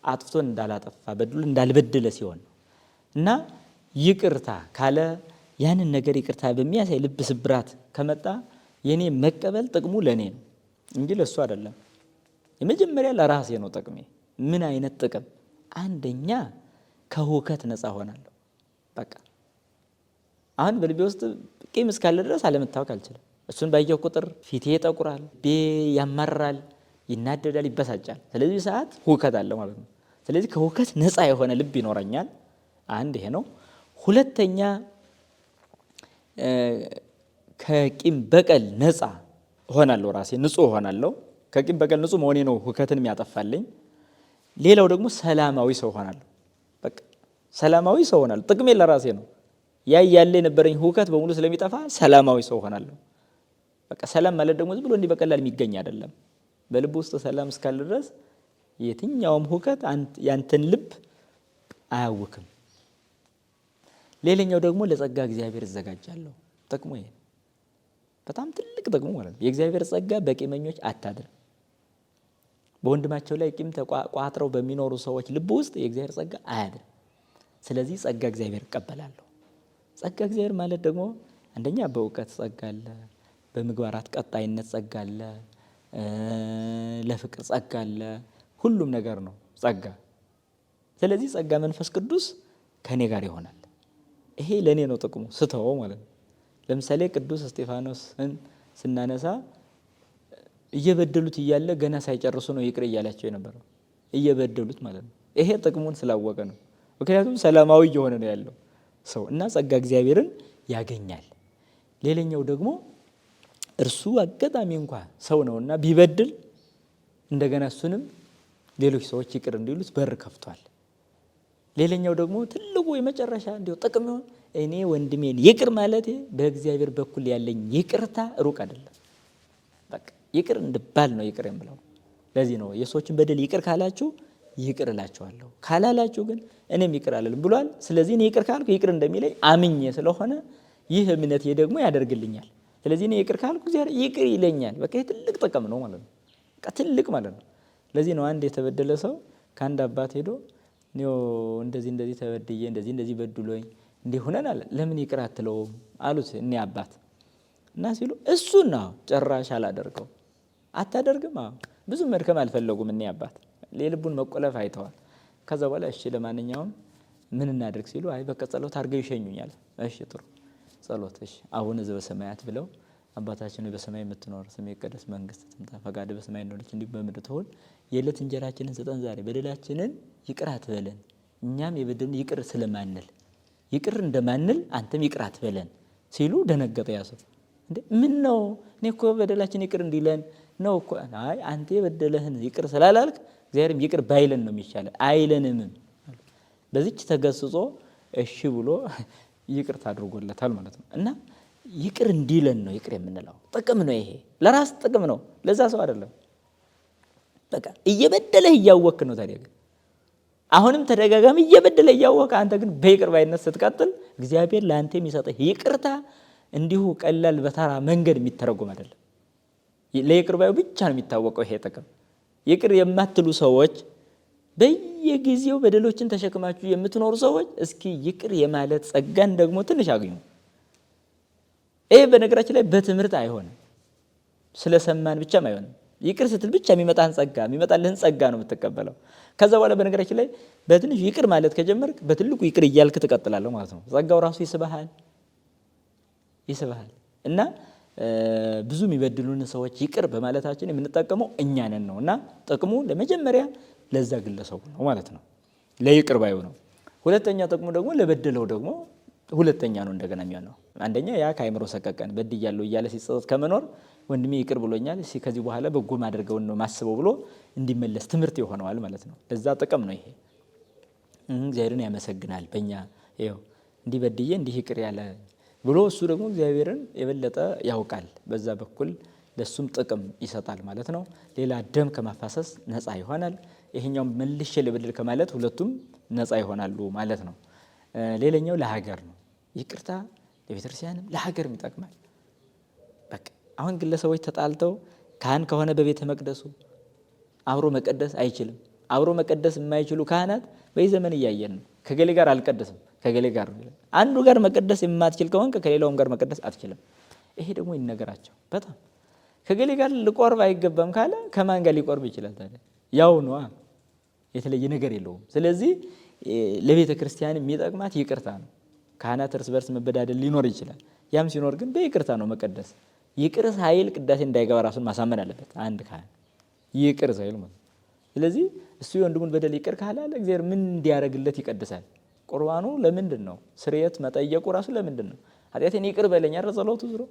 አጥፍቶን እንዳላጠፋ በድሉ እንዳልበደለ ሲሆን እና ይቅርታ ካለ ያንን ነገር ይቅርታ በሚያሳይ ልብ ስብራት ከመጣ የኔ መቀበል ጥቅሙ ለኔ ነው እንጂ ለሱ አይደለም። የመጀመሪያ ለራሴ ነው ጥቅሜ። ምን አይነት ጥቅም? አንደኛ ከሁከት ነፃ ሆናለሁ። በቃ አሁን በልቤ ውስጥ ቂም እስካለ ድረስ አለመታወቅ አልችልም። እሱን ባየው ቁጥር ፊቴ ይጠቁራል፣ ቤ ያማራል፣ ይናደዳል፣ ይበሳጫል። ስለዚህ ሰዓት ሁከት አለ ማለት ነው። ስለዚህ ከሁከት ነፃ የሆነ ልብ ይኖረኛል። አንድ ይሄ ነው። ሁለተኛ ከቂም በቀል ነፃ ሆናለሁ፣ ራሴ ንጹህ ሆናለሁ። ከቂም በቀል ንጹህ መሆኔ ነው ሁከትን የሚያጠፋልኝ። ሌላው ደግሞ ሰላማዊ ሰው ሆናለሁ። በቃ ሰላማዊ ሰው ሆናለሁ። ጥቅሜ ለራሴ ነው። ያለ የነበረኝ ሁከት በሙሉ ስለሚጠፋ ሰላማዊ ሰው ሆናለሁ። በቃ ሰላም ማለት ደግሞ ዝም ብሎ እንዲህ በቀላል የሚገኝ አይደለም። በልብ ውስጥ ሰላም እስካለ ድረስ የትኛውም ሁከት ያንተን ልብ አያውክም። ሌላኛው ደግሞ ለጸጋ እግዚአብሔር እዘጋጃለሁ። ጥቅሙ ይሄ በጣም ትልቅ ጥቅሙ ማለት ነው። የእግዚአብሔር ጸጋ በቂመኞች አታድርም። በወንድማቸው ላይ ቂም ተቋጥረው በሚኖሩ ሰዎች ልብ ውስጥ የእግዚአብሔር ጸጋ አያድርም። ስለዚህ ጸጋ እግዚአብሔር እቀበላለሁ። ጸጋ እግዚአብሔር ማለት ደግሞ አንደኛ በእውቀት ጸጋ አለ፣ በምግባራት ቀጣይነት ጸጋ አለ፣ ለፍቅር ጸጋ አለ። ሁሉም ነገር ነው ጸጋ። ስለዚህ ጸጋ መንፈስ ቅዱስ ከኔ ጋር ይሆናል። ይሄ ለኔ ነው ጥቅሙ ስተወው ማለት ነው። ለምሳሌ ቅዱስ እስጢፋኖስን ስናነሳ እየበደሉት እያለ ገና ሳይጨርሱ ነው ይቅር እያላቸው የነበረው፣ እየበደሉት ማለት ነው። ይሄ ጥቅሙን ስላወቀ ነው። ምክንያቱም ሰላማዊ እየሆነ ነው ያለው ሰው እና ጸጋ እግዚአብሔርን ያገኛል። ሌላኛው ደግሞ እርሱ አጋጣሚ እንኳ ሰው ነውና ቢበድል እንደገና እሱንም ሌሎች ሰዎች ይቅር እንዲሉት በር ከፍቷል። ሌላኛው ደግሞ ትልቁ የመጨረሻ እንዲሁ ጥቅም ይሆን እኔ ወንድሜን ይቅር ማለቴ በእግዚአብሔር በኩል ያለኝ ይቅርታ ሩቅ አይደለም። በቃ ይቅር እንድባል ነው ይቅር የምለው። ለዚህ ነው የሰዎችን በደል ይቅር ካላችሁ ይቅር እላችኋለሁ፣ ካላላችሁ ግን እኔም ይቅር አልልም ብሏል። ስለዚህ እኔ ይቅር ካልኩ ይቅር እንደሚለኝ አምኜ ስለሆነ ይህ እምነቴ ደግሞ ያደርግልኛል። ስለዚህ እኔ ይቅር ካልኩ እግዚአብሔር ይቅር ይለኛል። በቃ ትልቅ ጥቅም ነው ማለት ነው። በቃ ትልቅ ማለት ነው። ለዚህ ነው አንድ የተበደለ ሰው ከአንድ አባት ሄዶ እኔው እንደዚህ ተበድዬ እንደዚህ በድሎኝ እንዲህ ሆነናል፣ ለምን ይቅር አትለውም አሉት እኔ አባት እና ሲሉ እሱና ጭራሽ አላደርገው አታደርግም? ብዙ መድከም አልፈለጉም እኔ አባት የልቡን መቆለፍ አይተዋል። ከዛ በኋላ እሺ ለማንኛውም ምን እናድርግ ሲሉ አይ በቃ ጸሎት አድርገው ይሸኙኛል። እሺ ጥሩ ጸሎት እሺ አቡነ ዘበሰማያት ብለው አባታችን ሆይ በሰማይ የምትኖር ስምህ ይቀደስ መንግስትህ ትምጣ ፈቃድህ በሰማይ እንደሆነች እንዲሁ በምድር ትሁን የዕለት እንጀራችንን ስጠን ዛሬ በደላችንን ይቅር አትበለን እኛም የበደሉንን ይቅር ስለማንል ይቅር እንደማንል አንተም ይቅር አትበለን ሲሉ ደነገጠ። ያ ሰው እንዴ ምን ነው እኔ እኮ በደላችን ይቅር እንዲለን ነው እኮ። አይ አንተ የበደለህን ይቅር ስላላልክ እግዚአብሔርም ይቅር ባይለን ነው የሚሻለው አይለንም። በዚች ተገስጾ እሺ ብሎ ይቅርታ አድርጎለታል ማለት ነው። እና ይቅር እንዲለን ነው ይቅር የምንለው። ጥቅም ነው ይሄ፣ ለራስ ጥቅም ነው፣ ለዛ ሰው አይደለም። በቃ እየበደለህ እያወክ ነው። ታዲያ ግን አሁንም ተደጋጋሚ እየበደለህ እያወክ አንተ ግን በይቅር ባይነት ስትቀጥል እግዚአብሔር ለአንተ የሚሰጥህ ይቅርታ እንዲሁ ቀላል በተራ መንገድ የሚተረጎም አይደለም። ለይቅር ባዩ ብቻ ነው የሚታወቀው ይሄ ጥቅም። ይቅር የማትሉ ሰዎች በየጊዜው በደሎችን ተሸክማችሁ የምትኖሩ ሰዎች እስኪ ይቅር የማለት ጸጋን ደግሞ ትንሽ አግኙ። ይሄ በነገራችን ላይ በትምህርት አይሆንም፣ ስለሰማን ብቻም አይሆንም። ይቅር ስትል ብቻ የሚመጣልህን ጸጋ ነው የምትቀበለው። ከዛ በኋላ በነገራችን ላይ በትንሹ ይቅር ማለት ከጀመርክ በትልቁ ይቅር እያልክ ትቀጥላለህ ማለት ነው። ጸጋው ራሱ ይስብሃል። እና ብዙ የሚበድሉን ሰዎች ይቅር በማለታችን የምንጠቀመው እኛ ነን ነው። እና ጥቅሙ ለመጀመሪያ ለዛ ግለሰቡ ነው ማለት ነው፣ ለይቅር ባዩ ነው። ሁለተኛ ጥቅሙ ደግሞ ለበደለው ደግሞ ሁለተኛ ነው እንደገና የሚሆነው። አንደኛ ያ ከአይምሮ ሰቀቀን በድያለሁ እያለ ሲጸጸት ከመኖር ወንድሜ ይቅር ብሎኛል እሺ ከዚህ በኋላ በጎ ማድረገውን ነው ማስበው ብሎ እንዲመለስ ትምህርት ይሆነዋል ማለት ነው። ለዛ ጥቅም ነው ይሄ። እግዚአብሔርን ያመሰግናል በእኛ ይኸው እንዲህ በድዬ እንዲህ ይቅር ያለ ብሎ እሱ ደግሞ እግዚአብሔርን የበለጠ ያውቃል። በዛ በኩል ለሱም ጥቅም ይሰጣል ማለት ነው። ሌላ ደም ከማፋሰስ ነፃ ይሆናል። ይሄኛው መልሼ ልበድል ከማለት ሁለቱም ነፃ ይሆናሉ ማለት ነው። ሌላኛው ለሀገር ነው። ይቅርታ ለቤተክርስቲያንም ለሀገርም ይጠቅማል። በቃ አሁን ግለሰቦች ተጣልተው ካህን ከሆነ በቤተ መቅደሱ አብሮ መቀደስ አይችልም። አብሮ መቀደስ የማይችሉ ካህናት በዚህ ዘመን እያየን ነው። ከገሌ ጋር አልቀደስም ከገሌ ጋር ነው። አንዱ ጋር መቀደስ የማትችል ከሆነ ከሌላውም ጋር መቀደስ አትችልም። ይሄ ደግሞ ይነገራቸው በጣም ከገሌ ጋር ልቆርብ አይገባም ካለ ከማን ጋር ሊቆርብ ይችላል ታዲያ? ያው ነው፣ የተለየ ነገር የለውም። ስለዚህ ለቤተ ክርስቲያን የሚጠቅማት ይቅርታ ነው። ካህናት እርስ በርስ መበዳደል ሊኖር ይችላል። ያም ሲኖር ግን በይቅርታ ነው መቀደስ። ይቅር ሳይል ቅዳሴ እንዳይገባ ራሱን ማሳመን አለበት አንድ ካህን ይቅር ሳይል ማለት። ስለዚህ እሱ የወንድሙን በደል ይቅር ካላለ እግዚአብሔር ምን እንዲያደርግለት ይቀድሳል? ቁርባኑ ለምንድን ነው? ስርየት መጠየቁ ራሱ ለምንድን ነው? ኃጢአቴን ይቅር በለኝ አይደል ጸሎቱ ዝሮ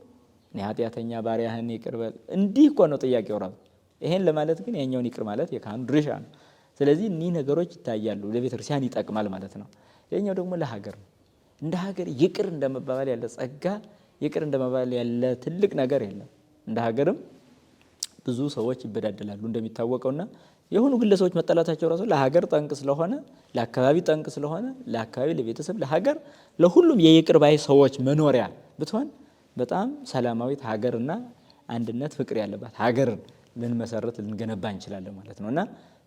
እኔ ኃጢአተኛ ባሪያህን ይቅር በል እንዲህ እኮ ነው ጥያቄው ራሱ። ይሄን ለማለት ግን ያኛውን ይቅር ማለት የካህኑ ድርሻ ነው። ስለዚህ እኒህ ነገሮች ይታያሉ፣ ለቤተ ክርስቲያን ይጠቅማል ማለት ነው። ሌላኛው ደግሞ ለሀገር ነው። እንደ ሀገር ይቅር እንደመባባል ያለ ጸጋ፣ ይቅር እንደመባባል ያለ ትልቅ ነገር የለም። እንደ ሀገርም ብዙ ሰዎች ይበዳደላሉ እንደሚታወቀውና የሆኑ ግለሰቦች መጠላታቸው ራሱ ለሀገር ጠንቅ ስለሆነ፣ ለአካባቢ ጠንቅ ስለሆነ፣ ለአካባቢ፣ ለቤተሰብ፣ ለሀገር፣ ለሁሉም የይቅር ባይ ሰዎች መኖሪያ ብትሆን በጣም ሰላማዊት ሀገርና አንድነት ፍቅር ያለባት ሀገርን ልንመሰረት ልንገነባ እንችላለን ማለት ነው። እና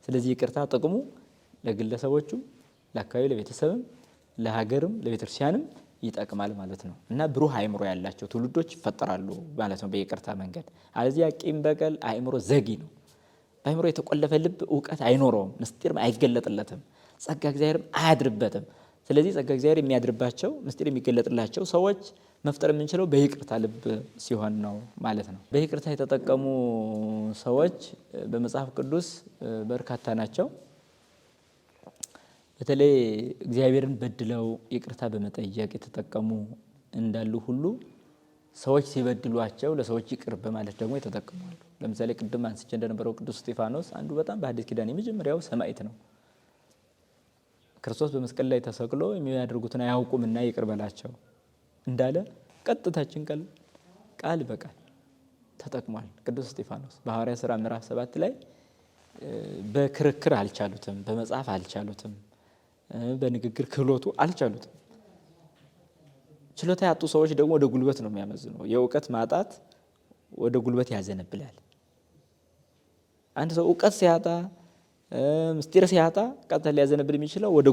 ስለዚህ ይቅርታ ጥቅሙ ለግለሰቦቹም፣ ለአካባቢ፣ ለቤተሰብም፣ ለሀገርም፣ ለቤተክርስቲያንም ይጠቅማል ማለት ነው። እና ብሩህ አእምሮ ያላቸው ትውልዶች ይፈጠራሉ ማለት ነው በይቅርታ መንገድ። አለዚያ ቂም በቀል አእምሮ ዘጊ ነው። በአእምሮ የተቆለፈ ልብ እውቀት አይኖረውም፣ ምስጢር አይገለጥለትም፣ ጸጋ እግዚአብሔርም አያድርበትም። ስለዚህ ጸጋ እግዚአብሔር የሚያድርባቸው ምስጢር የሚገለጥላቸው ሰዎች መፍጠር የምንችለው በይቅርታ ልብ ሲሆን ነው ማለት ነው። በይቅርታ የተጠቀሙ ሰዎች በመጽሐፍ ቅዱስ በርካታ ናቸው። በተለይ እግዚአብሔርን በድለው ይቅርታ በመጠየቅ የተጠቀሙ እንዳሉ ሁሉ ሰዎች ሲበድሏቸው ለሰዎች ይቅር በማለት ደግሞ የተጠቀማሉ። ለምሳሌ ቅድም አንስቼ እንደነበረው ቅዱስ እስጢፋኖስ አንዱ በጣም በሐዲስ ኪዳን የመጀመሪያው ሰማዕት ነው። ክርስቶስ በመስቀል ላይ ተሰቅሎ የሚያደርጉትን አያውቁምና ይቅር በላቸው እንዳለ ቀጥታችን ቃል በቃል ተጠቅሟል። ቅዱስ እስጢፋኖስ በሐዋርያት ሥራ ምዕራፍ 7 ላይ በክርክር አልቻሉትም፣ በመጽሐፍ አልቻሉትም፣ በንግግር ክህሎቱ አልቻሉትም። ችሎታ ያጡ ሰዎች ደግሞ ወደ ጉልበት ነው የሚያመዝነው። የእውቀት ማጣት ወደ ጉልበት ያዘነብላል። አንድ ሰው እውቀት ሲያጣ ምስጢር ሲያጣ ቀጥታ ሊያዘነብል የሚችለው ወደ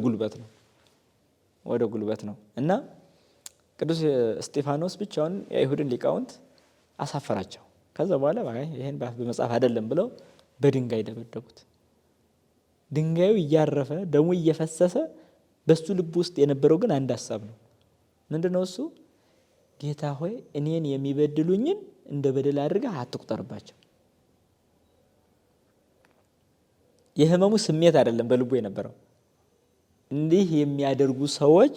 ጉልበት ነው እና ቅዱስ እስጢፋኖስ ብቻውን የአይሁድን ሊቃውንት አሳፈራቸው። ከዛ በኋላ ይሄን በመጽሐፍ አይደለም ብለው በድንጋይ ደበደቡት። ድንጋዩ እያረፈ ደሙ እየፈሰሰ በሱ ልብ ውስጥ የነበረው ግን አንድ ሐሳብ ነው። ምንድነው እሱ? ጌታ ሆይ እኔን የሚበድሉኝን እንደ በደል አድርገህ አትቁጠርባቸው። የህመሙ ስሜት አይደለም በልቡ የነበረው። እንዲህ የሚያደርጉ ሰዎች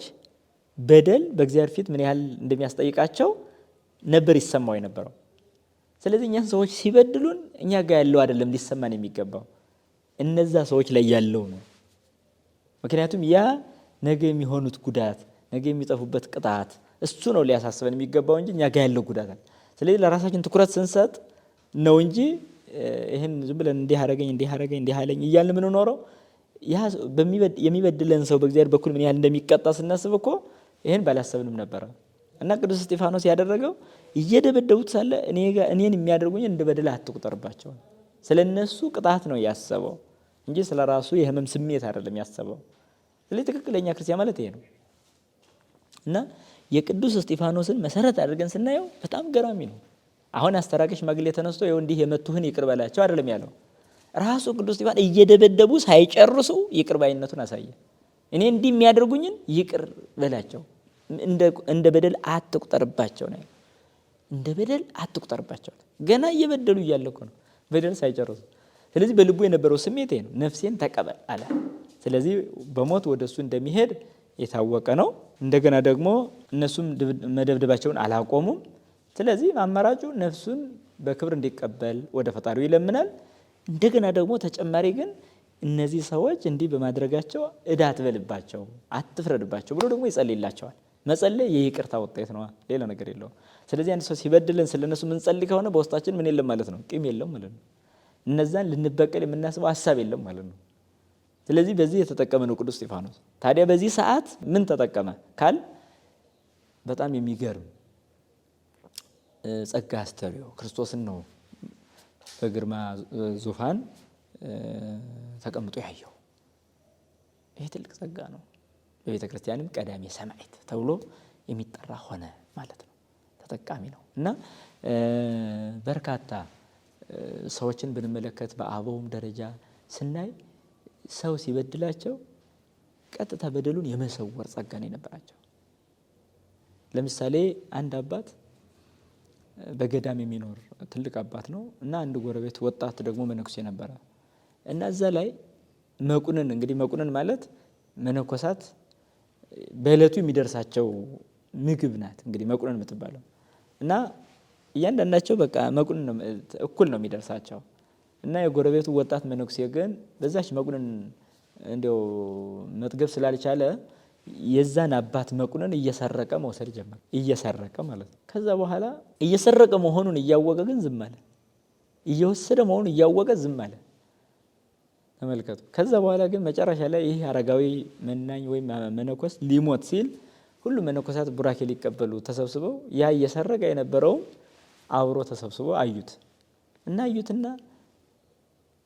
በደል በእግዚአብሔር ፊት ምን ያህል እንደሚያስጠይቃቸው ነበር ይሰማው የነበረው። ስለዚህ እኛን ሰዎች ሲበድሉን እኛ ጋር ያለው አይደለም ሊሰማን የሚገባው፣ እነዛ ሰዎች ላይ ያለው ነው። ምክንያቱም ያ ነገ የሚሆኑት ጉዳት፣ ነገ የሚጠፉበት ቅጣት እሱ ነው ሊያሳስበን የሚገባው እንጂ እኛ ጋር ያለው ጉዳት። ስለዚህ ለራሳችን ትኩረት ስንሰጥ ነው እንጂ ይሄን ዝም ብለን እንዲህ አረገኝ እያልን የምንኖረው ያ የሚበድለን ሰው በእግዚአብሔር በኩል ምን ያህል እንደሚቀጣ ስናስብ እኮ ይሄን ባላሰብንም ነበረ። እና ቅዱስ እስጢፋኖስ ያደረገው እየደበደቡት ሳለ እኔን የሚያደርጉኝ እንደ በደል አትቁጠርባቸው፣ ስለነሱ ቅጣት ነው ያሰበው እንጂ ስለራሱ የህመም ስሜት አይደለም ያሰበው። ስለዚህ ትክክለኛ ክርስቲያን ማለት ይሄ ነው። እና የቅዱስ እስጢፋኖስን መሰረት አድርገን ስናየው በጣም ገራሚ ነው። አሁን አስተራቂ ሽማግሌ ተነስቶ ይኸው እንዲህ የመቱህን ይቅር በላቸው አይደለም ያለው። ራሱ ቅዱስ እስጢፋኖስ እየደበደቡ ሳይጨርሱ ይቅር ባይነቱን አሳየ። እኔ እንዲህ የሚያደርጉኝን ይቅር በላቸው፣ እንደ በደል አትቁጠርባቸው ነው። እንደ በደል አትቁጠርባቸው። ገና እየበደሉ እያለ እኮ ነው በደል ሳይጨርሱ። ስለዚህ በልቡ የነበረው ስሜት ነው፣ ነፍሴን ተቀበል አለ። ስለዚህ በሞት ወደሱ እንደሚሄድ የታወቀ ነው። እንደገና ደግሞ እነሱም መደብደባቸውን አላቆሙም። ስለዚህ አማራጩ ነፍሱን በክብር እንዲቀበል ወደ ፈጣሪው ይለምናል። እንደገና ደግሞ ተጨማሪ ግን እነዚህ ሰዎች እንዲህ በማድረጋቸው ዕዳ አትበልባቸው፣ አትፍረድባቸው ብሎ ደግሞ ይጸልይላቸዋል። መጸለይ የይቅርታ ውጤት ነው፣ ሌላ ነገር የለውም። ስለዚህ አንድ ሰው ሲበድልን ስለነሱ ምንጸልይ ከሆነ በውስጣችን ምን የለም ማለት ነው? ቂም የለም ማለት ነው። እነዛን ልንበቀል የምናስበው ሀሳብ የለም ማለት ነው። ስለዚህ በዚህ የተጠቀመ ነው ቅዱስ እስጢፋኖስ። ታዲያ በዚህ ሰዓት ምን ተጠቀመ ካል በጣም የሚገርም ጸጋ አስተርእዮ ክርስቶስን ነው በግርማ ዙፋን ተቀምጦ ያየው። ይሄ ትልቅ ጸጋ ነው። በቤተ ክርስቲያንም ቀዳሜ ሰማዕት ተብሎ የሚጠራ ሆነ ማለት ነው። ተጠቃሚ ነው። እና በርካታ ሰዎችን ብንመለከት በአበውም ደረጃ ስናይ ሰው ሲበድላቸው ቀጥታ በደሉን የመሰወር ጸጋ ነው የነበራቸው። ለምሳሌ አንድ አባት በገዳም የሚኖር ትልቅ አባት ነው እና አንድ ጎረቤት ወጣት ደግሞ መነኩሴ ነበረ እና እዛ ላይ መቁንን እንግዲህ መቁንን ማለት መነኮሳት በእለቱ የሚደርሳቸው ምግብ ናት እንግዲህ መቁንን የምትባለው እና እያንዳንዳቸው በቃ መቁንን እኩል ነው የሚደርሳቸው እና የጎረቤቱ ወጣት መነኩሴ ግን በዛች መቁንን እንዲያው መጥገብ ስላልቻለ የዛን አባት መቁንን እየሰረቀ መውሰድ ጀመረ። እየሰረቀ ማለት ነው። ከዛ በኋላ እየሰረቀ መሆኑን እያወቀ ግን ዝም አለ። እየወሰደ መሆኑን እያወቀ ዝም አለ። ተመልከቱ። ከዛ በኋላ ግን መጨረሻ ላይ ይህ አረጋዊ መናኝ ወይም መነኮስ ሊሞት ሲል ሁሉም መነኮሳት ቡራኬ ሊቀበሉ ተሰብስበው ያ እየሰረቀ የነበረውም አብሮ ተሰብስበው አዩት እና አዩትና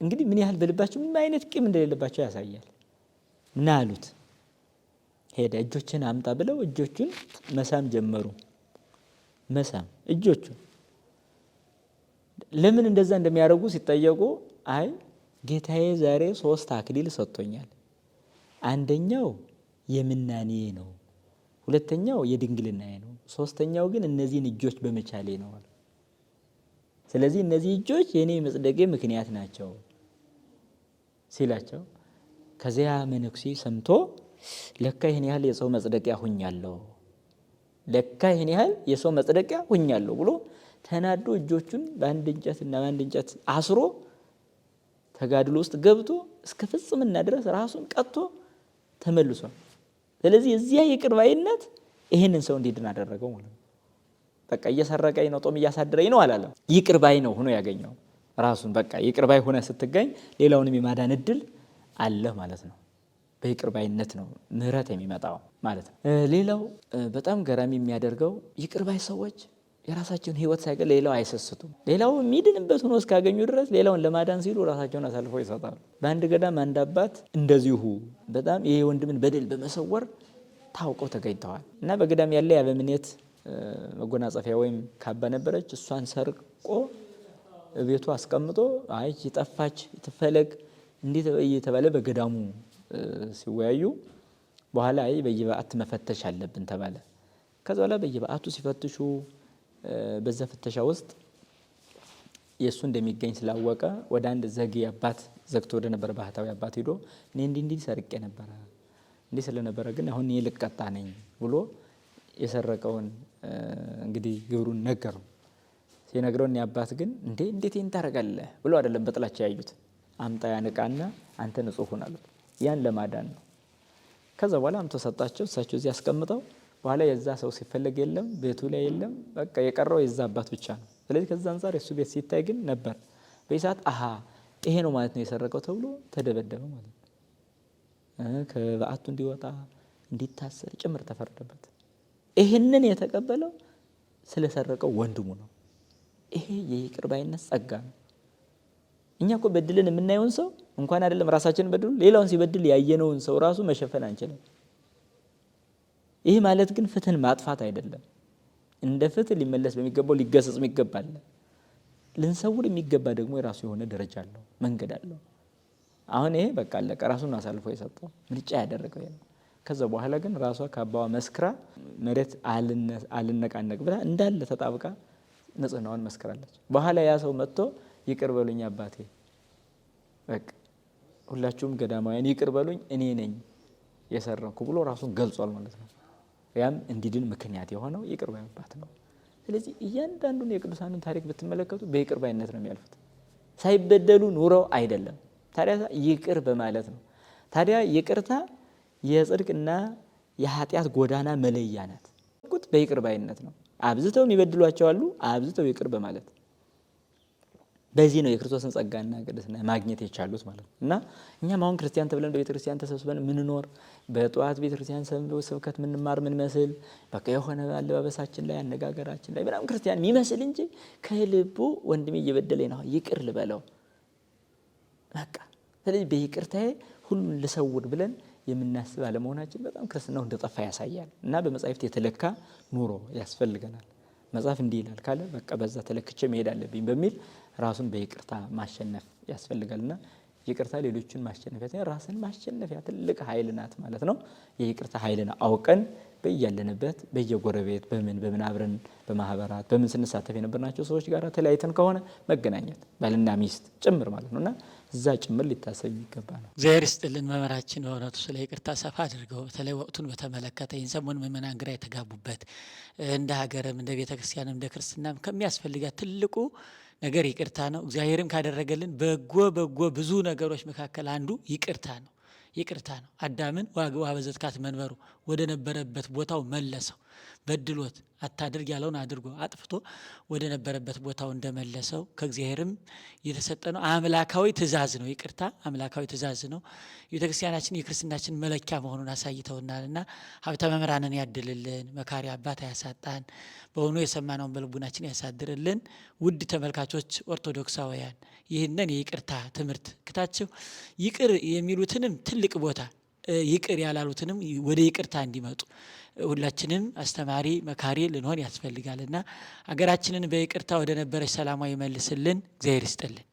እንግዲህ ምን ያህል በልባቸው ምን አይነት ቂም እንደሌለባቸው ያሳያል። እና አሉት ሄደ እጆችን አምጣ ብለው እጆቹን መሳም ጀመሩ። መሳም እጆቹን ለምን እንደዛ እንደሚያደርጉ ሲጠየቁ አይ ጌታዬ ዛሬ 3 አክሊል ሰጥቶኛል። አንደኛው የምናኔ ነው፣ ሁለተኛው የድንግልናዬ ነው፣ ሶስተኛው ግን እነዚህን እጆች በመቻሌ ነው። ስለዚህ እነዚህ እጆች የኔ መጽደቄ ምክንያት ናቸው ሲላቸው ከዚያ መነኩሴ ሰምቶ ለካ ይሄን ያህል የሰው መጽደቂያ ሁኛለሁ፣ ለካ ይሄን ያህል የሰው መጽደቂያ ሁኛለሁ ብሎ ተናዶ እጆቹን በአንድ እንጨትና በአንድ እንጨት አስሮ ተጋድሎ ውስጥ ገብቶ እስከ ፍጽምና ድረስ ራሱን ቀጥቶ ተመልሷል። ስለዚህ እዚያ ይቅር ባይነት ይሄንን ሰው እንዲድን አደረገው ማለት ነው። በቃ እየሰረቀኝ ነው ጦም እያሳደረኝ ነው አላለም። ይቅር ባይ ነው ሆኖ ያገኘው ራሱን። በቃ ይቅር ባይ ሆነ ስትገኝ ሌላውንም የማዳን እድል አለ ማለት ነው። በይቅር ባይነት ነው ምህረት የሚመጣው ማለት ነው። ሌላው በጣም ገራሚ የሚያደርገው ይቅር ባይ ሰዎች የራሳቸውን ሕይወት ሳይቀር ሌላው አይሰስቱም። ሌላው የሚድንበት ሆኖ እስካገኙ ድረስ ሌላውን ለማዳን ሲሉ ራሳቸውን አሳልፈው ይሰጣሉ። በአንድ ገዳም አንድ አባት እንደዚሁ በጣም ይሄ ወንድምን በደል በመሰወር ታውቀው ተገኝተዋል እና በገዳም ያለ የአበምኔት መጎናጸፊያ ወይም ካባ ነበረች። እሷን ሰርቆ ቤቱ አስቀምጦ አይ ጠፋች ትፈለግ እንዴት እየተባለ በገዳሙ ሲወያዩ በኋላ አይ በየበዓት መፈተሽ አለብን ተባለ። ከዛ በኋላ በየበዓቱ ሲፈትሹ በዛ ፍተሻ ውስጥ የሱ እንደሚገኝ ስላወቀ ወደ አንድ ዘጊ አባት ዘግቶ ወደ ነበር ባህታዊ አባት ሄዶ እኔ እንዲህ ሰርቄ ነበር እንዲህ ስለነበረ ግን አሁን እኔ ልቀጣ ነኝ ብሎ የሰረቀውን እንግዲህ ግብሩን ነገረው። ሲነግረው እኔ አባት ግን እንዴት ይሄን ታረጋለህ ብሎ አይደለም በጥላቻ ያዩት። አምጣ ያንቃና አንተ ንጹህ ሁን አሉት። ያን ለማዳን ነው። ከዛ በኋላ አምጥቶ ሰጣቸው። እሳቸው እዚህ አስቀምጠው በኋላ የዛ ሰው ሲፈለግ የለም ቤቱ ላይ የለም። በቃ የቀረው የዛ አባት ብቻ ነው። ስለዚህ ከዛ አንፃር የሱ ቤት ሲታይ ግን ነበር። በይሳት ይሄ ነው ማለት ነው የሰረቀው ተብሎ ተደበደበ ማለት ነው። ከበዓቱ እንዲወጣ እንዲታሰር ጭምር ተፈረደበት። ይሄንን የተቀበለው ስለሰረቀው ወንድሙ ነው። ይሄ የይቅር ባይነት ጸጋ ነው። እኛ እኮ በድልን የምናየውን ሰው እንኳን አይደለም ራሳችንን በድሉ ሌላውን ሲበድል ያየነውን ሰው ራሱ መሸፈን አንችልም። ይህ ማለት ግን ፍትህን ማጥፋት አይደለም። እንደ ፍትህ ሊመለስ በሚገባው ሊገሰጽ የሚገባል። ልንሰውር የሚገባ ደግሞ የራሱ የሆነ ደረጃ አለው፣ መንገድ አለው። አሁን ይሄ በቃ አለቀ፣ ራሱን አሳልፎ የሰጠው ምርጫ ያደረገው ይሄ ነው። ከዛ በኋላ ግን ራሷ ከአባዋ መስክራ መሬት አልነቃነቅ ብላ እንዳለ ተጣብቃ ንጽህናዋን መስክራለች። በኋላ ያ ሰው መጥቶ ይቅር በሉኝ አባቴ፣ በቃ ሁላችሁም ገዳማውያን ይቅር በሉኝ እኔ ነኝ የሰረኩ ብሎ ራሱን ገልጿል ማለት ነው። ያም እንዲድን ምክንያት የሆነው ይቅር ባይ አባት ነው። ስለዚህ እያንዳንዱን የቅዱሳንን ታሪክ ብትመለከቱ በይቅር ባይነት ነው የሚያልፉት። ሳይበደሉ ኑረው አይደለም። ታዲያ ይቅር በማለት ነው። ታዲያ ይቅርታ የጽድቅና የኃጢአት ጎዳና መለያ ናት። በይቅር ባይነት ነው። አብዝተው የሚበድሏቸው አሉ፣ አብዝተው ይቅር በማለት በዚህ ነው የክርስቶስን ጸጋና ቅድስና ማግኘት የቻሉት ማለት ነው። እና እኛም አሁን ክርስቲያን ተብለን በቤተ ክርስቲያን ተሰብስበን ምንኖር በጠዋት ቤተ ክርስቲያን ስብከት ምንማር ምን መስል በቃ የሆነ አለባበሳችን ላይ አነጋገራችን ላይ በጣም ክርስቲያን የሚመስል እንጂ ከልቡ ወንድሜ እየበደለኝ ነው ይቅር ልበለው በቃ። ስለዚህ በይቅርታዬ ሁሉን ልሰውር ብለን የምናስብ አለመሆናችን በጣም ክርስትናው እንደጠፋ ያሳያል። እና በመጻሕፍት የተለካ ኑሮ ያስፈልገናል። መጽሐፍ እንዲህ ይላል ካለ በቃ በዛ ተለክቼ መሄድ አለብኝ በሚል ራሱን በይቅርታ ማሸነፍ ያስፈልጋልና ይቅርታ ሌሎችን ማሸነፊያ ራስን ማሸነፊያ ትልቅ ኃይል ናት ማለት ነው። የይቅርታ ኃይልን አውቀን በያለንበት በየጎረቤት በምን አብረን በማህበራት በምን ስንሳተፍ የነበርናቸው ሰዎች ጋር ተለያይተን ከሆነ መገናኘት ባልና ሚስት ጭምር ማለት ነውና እዛ ጭምር ሊታሰብ የሚገባ ነው። እግዚአብሔር ይስጥልን መምህራችን፣ በእውነቱ ስለ ይቅርታ ሰፋ አድርገው በተለይ ወቅቱን በተመለከተ ይህን ሰሞን ምእመናን ግራ የተጋቡበት እንደ ሀገርም እንደ ቤተ ክርስቲያንም እንደ ክርስትናም ከሚያስፈልጋት ትልቁ ነገር ይቅርታ ነው። እግዚአብሔርም ካደረገልን በጎ ብዙ ነገሮች መካከል አንዱ ይቅርታ ነው። ይቅርታ ነው። አዳምን ዋግዋ በዘትካት መንበሩ ወደ ነበረበት ቦታው መለሰው። በድሎት አታድርግ ያለውን አድርጎ አጥፍቶ ወደ ነበረበት ቦታው እንደመለሰው ከእግዚአብሔርም የተሰጠ ነው። አምላካዊ ትእዛዝ ነው። ይቅርታ አምላካዊ ትእዛዝ ነው። ቤተክርስቲያናችን የክርስትናችን መለኪያ መሆኑን አሳይተውናልና ሀብተ መምህራንን ያድልልን፣ መካሪ አባት ያሳጣን፣ በሆኑ የሰማነውን በልቡናችን ያሳድርልን። ውድ ተመልካቾች ኦርቶዶክሳውያን ይህንን የይቅርታ ትምህርት ክታችሁ ይቅር የሚሉትንም ትልቅ ቦታ ይቅር ያላሉትንም ወደ ይቅርታ እንዲመጡ ሁላችንም አስተማሪ መካሪ ልንሆን ያስፈልጋልና ሀገራችንን በይቅርታ ወደ ነበረች ሰላማዊ መልስልን። እግዚአብሔር ይስጥልን።